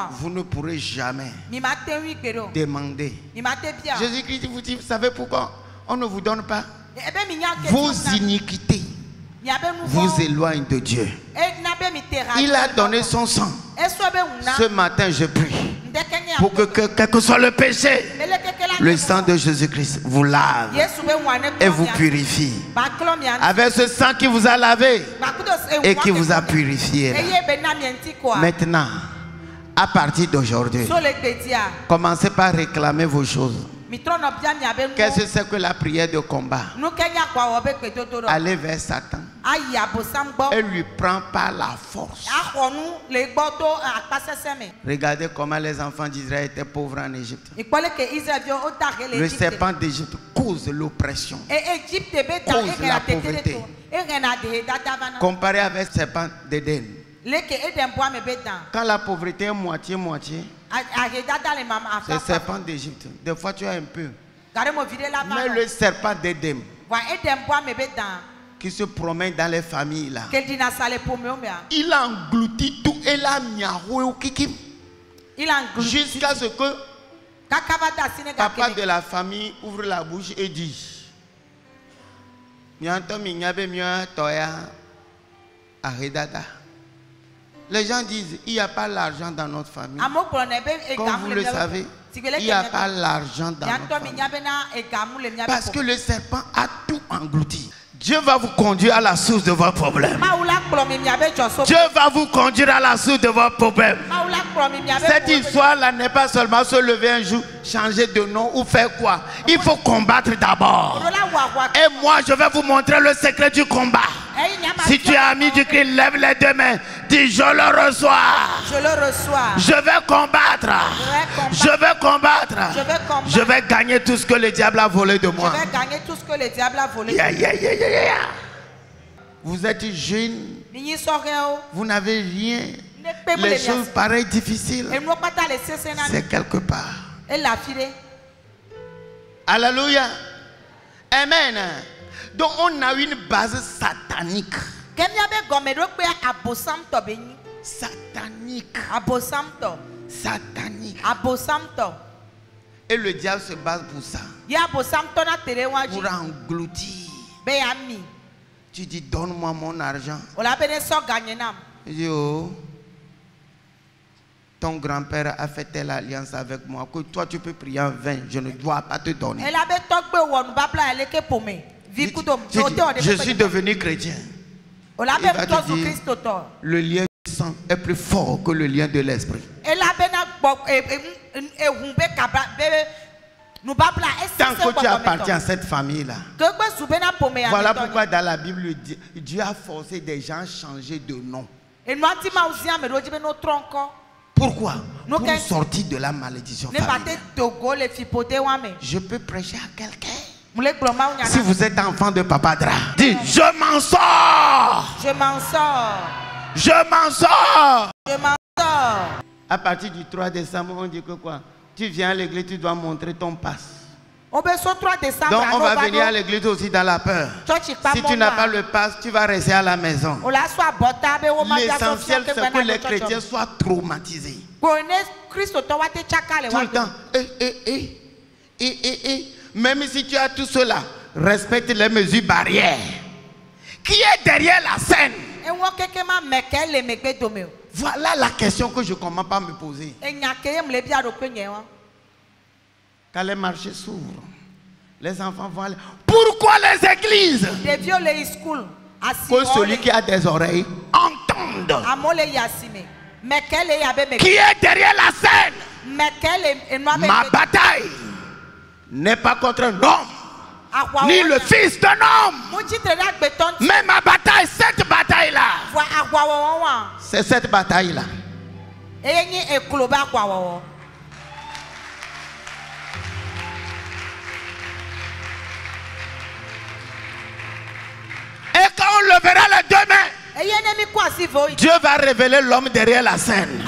vous ne pourrez jamais demander. Jésus-Christ vous dit, vous savez pourquoi on ne vous donne pas? Vos iniquités vous éloignent de Dieu. Il a donné son sang. Ce matin je prie pour que quel que soit le péché, le sang de Jésus-Christ vous lave et vous purifie. Avec ce sang qui vous a lavé et qui vous a purifié. Maintenant, à partir d'aujourd'hui, commencez par réclamer vos choses. Qu'est-ce que c'est que la prière de combat? Allez vers Satan et lui prend par la force. Regardez comment les enfants d'Israël étaient pauvres en Égypte. Le serpent d'Égypte cause l'oppression, cause la pauvreté. Comparé avec le serpent d'Éden, quand la pauvreté est moitié-moitié, c'est le serpent d'Égypte. Des fois tu as un peu. Mais le serpent d'Éden qui se promène dans les familles là, il a englouti tout et l'a miaoué au kikim. Jusqu'à ce que papa de la famille ouvre la bouche et dit: les gens disent, il n'y a pas l'argent dans notre famille. Comme vous le savez, il n'y a pas l'argent dans notre famille. Parce que le serpent a tout englouti. Dieu va vous conduire à la source de vos problèmes. Dieu va vous conduire à la source de vos problèmes. Cette histoire-là n'est pas seulement se lever un jour, changer de nom ou faire quoi. Il faut combattre d'abord. Et moi, je vais vous montrer le secret du combat. Si tu es ami du Christ, lève les deux mains. Dis: je le reçois. Je le reçois. Je vais combattre. Je vais combattre. Je vais gagner tout ce que le diable a volé de moi. Je vais gagner tout ce que le diable a volé. Vous êtes jeune. Vous n'avez rien. Les choses paraissent difficiles. C'est quelque part. Alléluia. Amen. Donc on a une base satanique. Satanique. Satanique. Et le diable se base pour ça. Pour engloutir. Tu dis: donne-moi mon argent. Il dit: oh, ton grand-père a fait telle alliance avec moi que toi tu peux prier en vain. Je ne dois pas te donner. Je suis devenu chrétien. Il va te dire: le lien du sang est plus fort que le lien de l'esprit. Tant que tu appartiens à cette famille-là. Voilà pourquoi dans la Bible, Dieu a forcé des gens à changer de nom. Pourquoi? Pour sortir de la malédiction familiale. Je peux prêcher à quelqu'un. Si vous êtes enfant de Papa Dra, dis: je m'en sors. Je m'en sors. Je m'en sors. Je m'en sors. À partir du 3 décembre, on dit que quoi? Tu viens à l'église, tu dois montrer ton passe. Donc on va venir à l'église aussi dans la peur. Si tu n'as pas le passe, tu vas rester à la maison. L'essentiel, c'est que les chrétiens soient traumatisés. Tout le temps. Même si tu as tout cela, respecte les mesures barrières. Qui est derrière la scène? Voilà la question que je ne commence pas à me poser. Quand les marchés s'ouvrent, les enfants vont aller. Pourquoi les églises? Que celui qui a des oreilles entende. Qui est derrière la scène? Ma bataille n'est pas contre un homme, ni le fils d'un homme. Mais ma bataille, cette bataille-là, c'est cette bataille-là. Et quand on levera les deux mains, Dieu va révéler l'homme derrière la scène.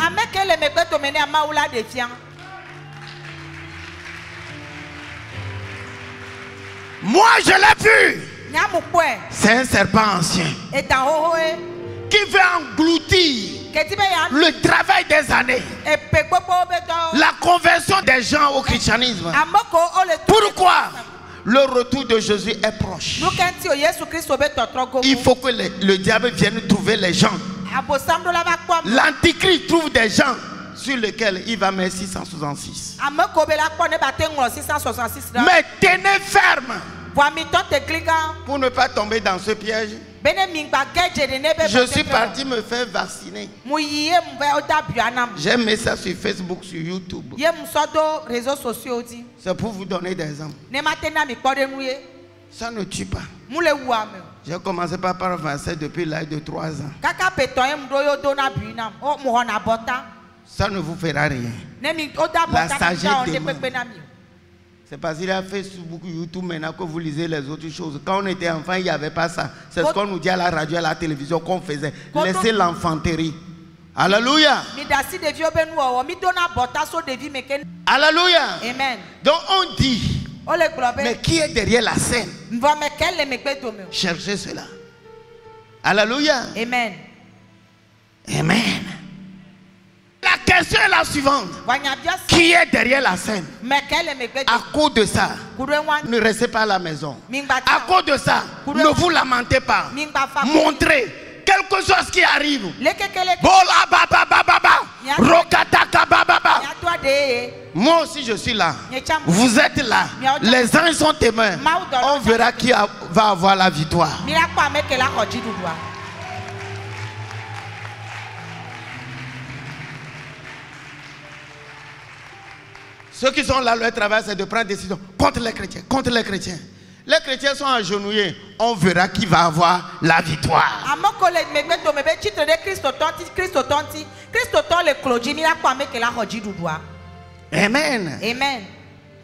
Moi je l'ai vu. C'est un serpent ancien qui veut engloutir le travail des années, la conversion des gens au christianisme. Pourquoi? Le retour de Jésus est proche. Il faut que le diable vienne trouver les gens. L'antichrist trouve des gens sur lesquels il va mettre 666. Mais tenez ferme pour ne pas tomber dans ce piège. Je suis parti me faire vacciner. J'ai mis ça sur Facebook, sur YouTube. C'est pour vous donner des exemples. Ça ne tue pas. J'ai commencé par le vaccin depuis l'âge de 3 ans. Ça ne vous fera rien. La sagesse demande. C'est parce qu'il y a Facebook, YouTube, maintenant que vous lisez les autres choses. Quand on était enfant, il n'y avait pas ça. C'est ce qu'on nous dit à la radio, à la télévision qu'on faisait. Laissez l'enfanterie. Alléluia. Alléluia. Amen. Donc on dit, mais qui est derrière la scène? Cherchez cela. Alléluia. Amen. Amen. La question est la suivante. Qui est derrière la scène? À cause de ça, ne restez pas à la maison. À cause de ça, ne vous lamentez pas. Montrez quelque chose qui arrive. Moi aussi je suis là. Vous êtes là. Les anges sont témoins. On verra qui va avoir la victoire. Ceux qui sont là, leur travail, c'est de prendre des décisions contre les chrétiens, contre les chrétiens. Les chrétiens sont agenouillés. On verra qui va avoir la victoire. Amen. Amen.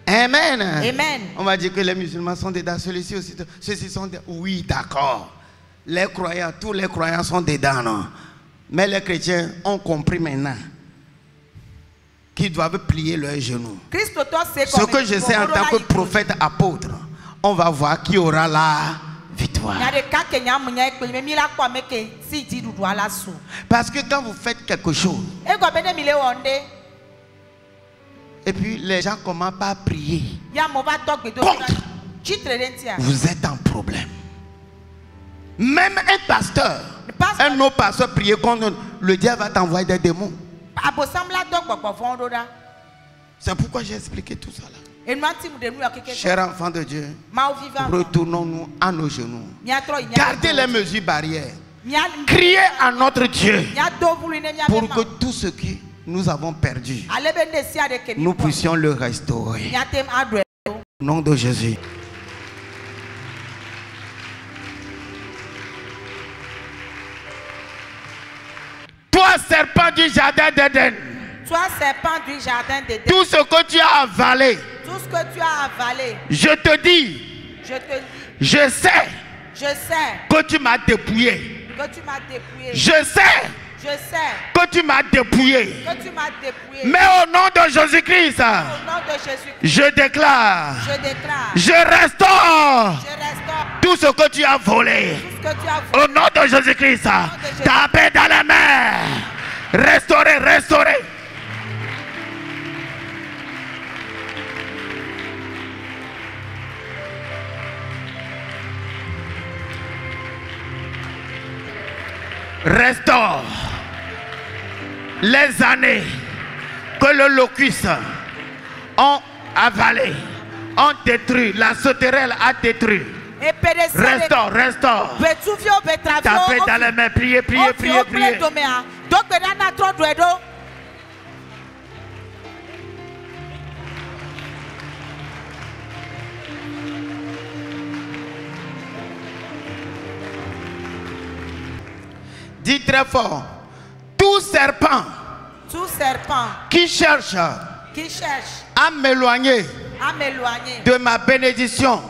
Amen. Amen. On va dire que les musulmans sont dedans, ceux-ci aussi, ceux-ci sont dedans. Oui, d'accord. Les croyants, tous les croyants sont dedans, non? Mais les chrétiens ont compris maintenant qu'ils doivent plier leurs genoux. Ce que je sais en tant que prophète apôtre, on va voir qui aura la victoire. Parce que quand vous faites quelque chose, et puis les gens commencent par prier contre, vous êtes en problème. Même un pasteur, un autre pasteur prier contre, le diable va t'envoyer des démons. C'est pourquoi j'ai expliqué tout ça là. Chers enfants de Dieu, retournons-nous à nos genoux. Gardez les mesures barrières. Criez à notre Dieu pour que tout ce que nous avons perdu, nous puissions le restaurer. Au nom de Jésus. Toi, serpent du jardin d'Éden. Toi, serpent du jardin d'Éden. Tout ce que tu as avalé. Tout ce que tu as avalé. Je te dis. Je sais. Que tu m'as dépouillé. Que tu m'as dépouillé. Je sais. Que tu m'as dépouillé. Mais au nom de Jésus-Christ, je déclare. Je restaure. Tout ce que tu as volé. Au nom de Jésus-Christ, tapez dans la main. Restaurez, restaurez. Restaure les années que le locus ont avalé, ont détruit, la sauterelle a détruit. Restaure, restaure. Tapez dans les mains, priez, priez, priez, priez. Dis très fort. Tout serpent qui cherche à m'éloigner de ma bénédiction,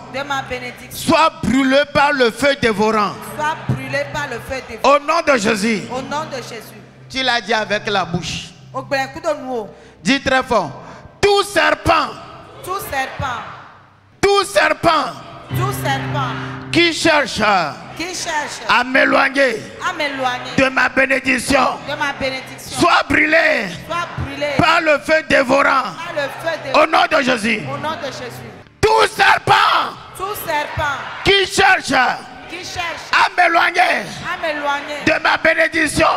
soit brûlé par le feu dévorant. Au nom de Jésus. Tu l'as dit avec la bouche. Dis très fort. Tout serpent qui cherche à m'éloigner de ma bénédiction soit brûlé par le feu dévorant au nom de Jésus. Tout serpent qui cherche à m'éloigner de ma bénédiction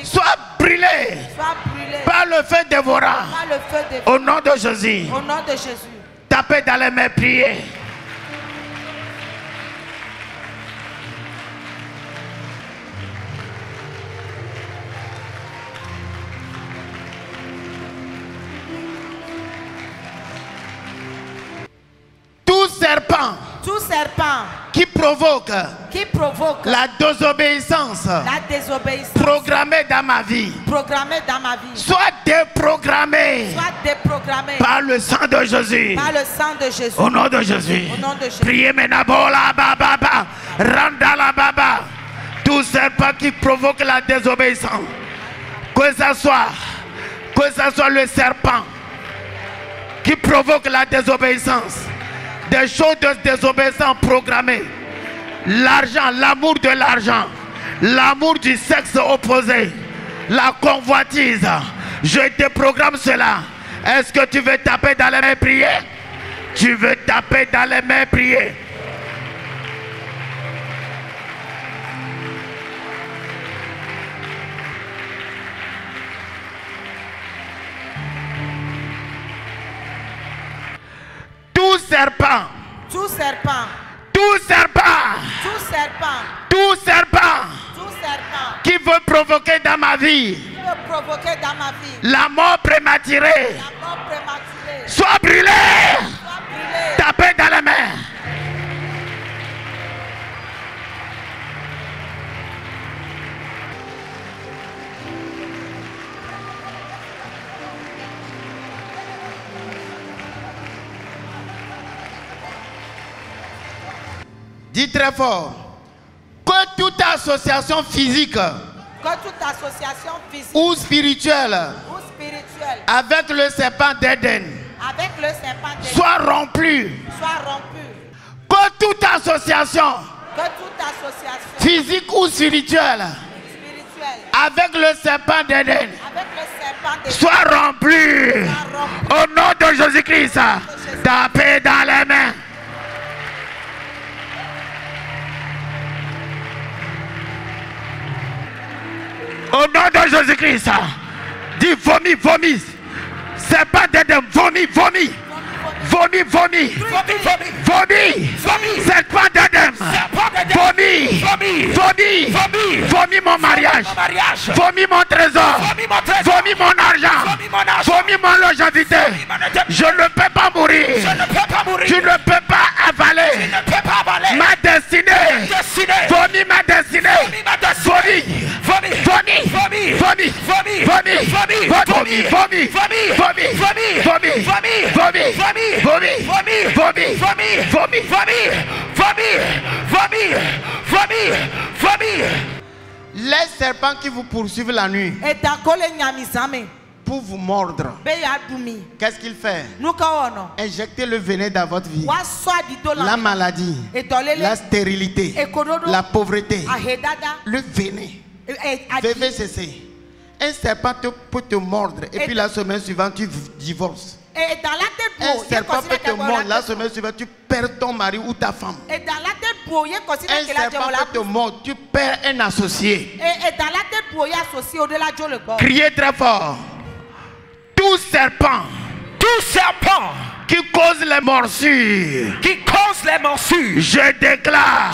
soit brûlé par le feu dévorant au nom de Jésus. Tapez dans les mains, priez. Tout serpent qui provoque la désobéissance programmée dans ma vie soit déprogrammée par le sang de Jésus. Au nom de Jésus. Priez maintenant. Randala. Tout serpent qui provoque la désobéissance, que ce soit le serpent qui provoque la désobéissance, des choses de désobéissance programmées, l'argent, l'amour de l'argent, l'amour du sexe opposé, la convoitise, je déprogramme cela. Est-ce que tu veux taper dans les mains, prier? Tu veux taper dans les mains, prier? Tout serpent qui veut provoquer dans ma vie la mort prématurée soit brûlé. Tapez dans les mains. Dis très fort que toute association physique ou spirituelle avec le serpent d'Éden soit rompue. Que toute association physique ou spirituelle avec le serpent d'Éden soit rompue. Au nom de Jésus-Christ, tapez dans les mains. Au nom de Jésus-Christ, dis vomi, vomi. Serpent d'Éden, vomi, vomi. Vomi, vomi. Vomi. Serpent d'Éden, vomi. Vomi. Vomi mon mariage. Vomi mon trésor. Vomi mon argent. Vomi mon longévité. Je ne peux pas mourir. Je ne peux pas avaler ma destinée. Vomi ma destinée. Vomi. Vomi. Vomi. Vomi. Vomi. Vomi. Vomi. Vomi. Vomi. Vomi. Vomi. Vomi. Les serpents qui vous poursuivent la nuit pour vous mordre, qu'est-ce qu'il fait? Injectez le venin dans votre vie. La maladie, la stérilité, la pauvreté, le venin. VVCC. Un serpent peut te mordre et puis la semaine suivante tu divorces. Un serpent peut te mordre, la semaine suivante tu perds ton mari ou ta femme. Un serpent peut te mordre, tu perds un associé. Criez très fort. Tout serpent qui cause les morsures, je déclare,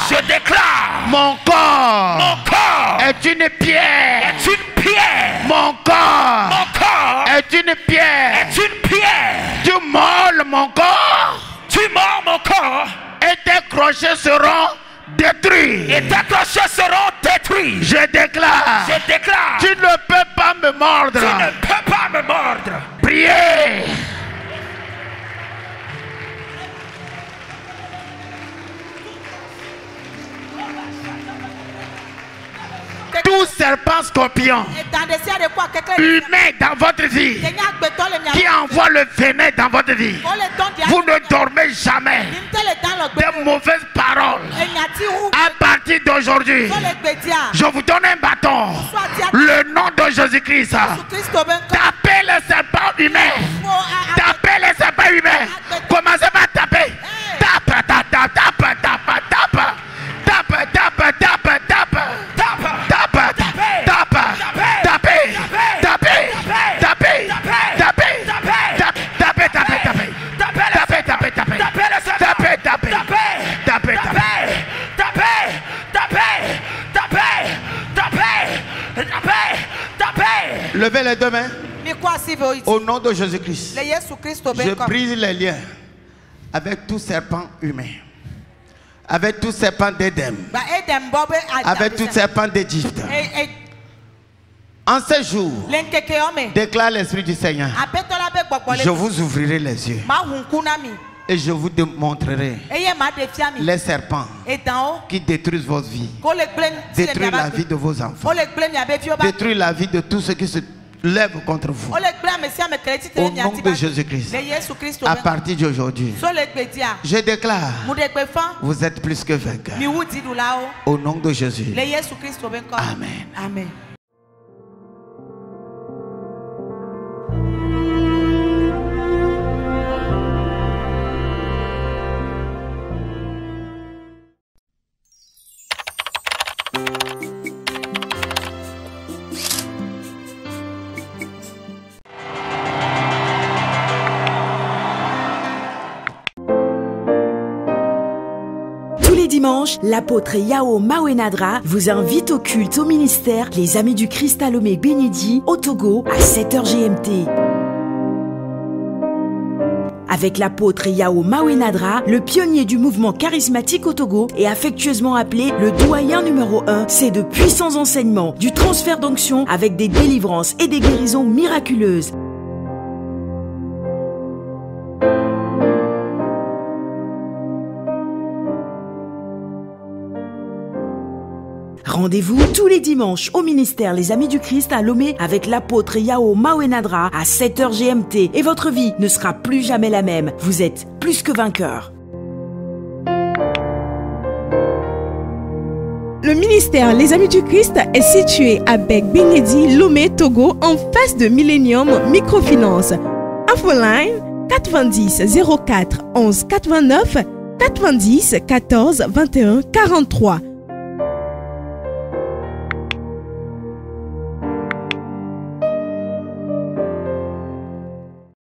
mon corps est une pierre, mon corps est une pierre, tu mords mon corps, et tes crochets seront détruits. Je déclare, tu ne peux pas me mordre. Priez. Tout serpent scorpion humain dans votre vie qui envoie le venin dans votre vie, vous ne dormez jamais de mauvaises paroles. À partir d'aujourd'hui, je vous donne un bâton. Le nom de Jésus-Christ. Tapez le serpent humain. Tapez le serpent humain. Commencez par taper. Tape, tape, tape, tape, tape, tape. Tape, tape, tape, tape. Levez les deux mains. Au nom de Jésus-Christ, je brise les liens avec tout serpent humain, avec tout serpent d'Éden, avec tout serpent d'Égypte. En ce jour, déclare l'Esprit du Seigneur, je vous ouvrirai les yeux et je vous démontrerai les serpents qui détruisent votre vie, détruisent la vie de vos enfants, détruisent la vie de tous ceux qui se lèvent contre vous. Au nom de Jésus-Christ, à partir d'aujourd'hui, je déclare, vous êtes plus que vainqueurs. Au nom de Jésus. Amen. Amen. Dimanche, l'apôtre Yao Mawenadra vous invite au culte au ministère Les Amis du Christ à Lomé Bénédit au Togo à 7h GMT. Avec l'apôtre Yao Mawenadra, le pionnier du mouvement charismatique au Togo et affectueusement appelé le doyen numéro 1, c'est de puissants enseignements, du transfert d'onction avec des délivrances et des guérisons miraculeuses. Rendez-vous tous les dimanches au ministère Les Amis du Christ à Lomé avec l'apôtre Yao Mawenadra à 7h GMT et votre vie ne sera plus jamais la même. Vous êtes plus que vainqueur. Le ministère Les Amis du Christ est situé à Bek-Bingedi, Lomé, Togo, en face de Millennium Microfinance. Infoline 90 04 11 89 90 14 21 43.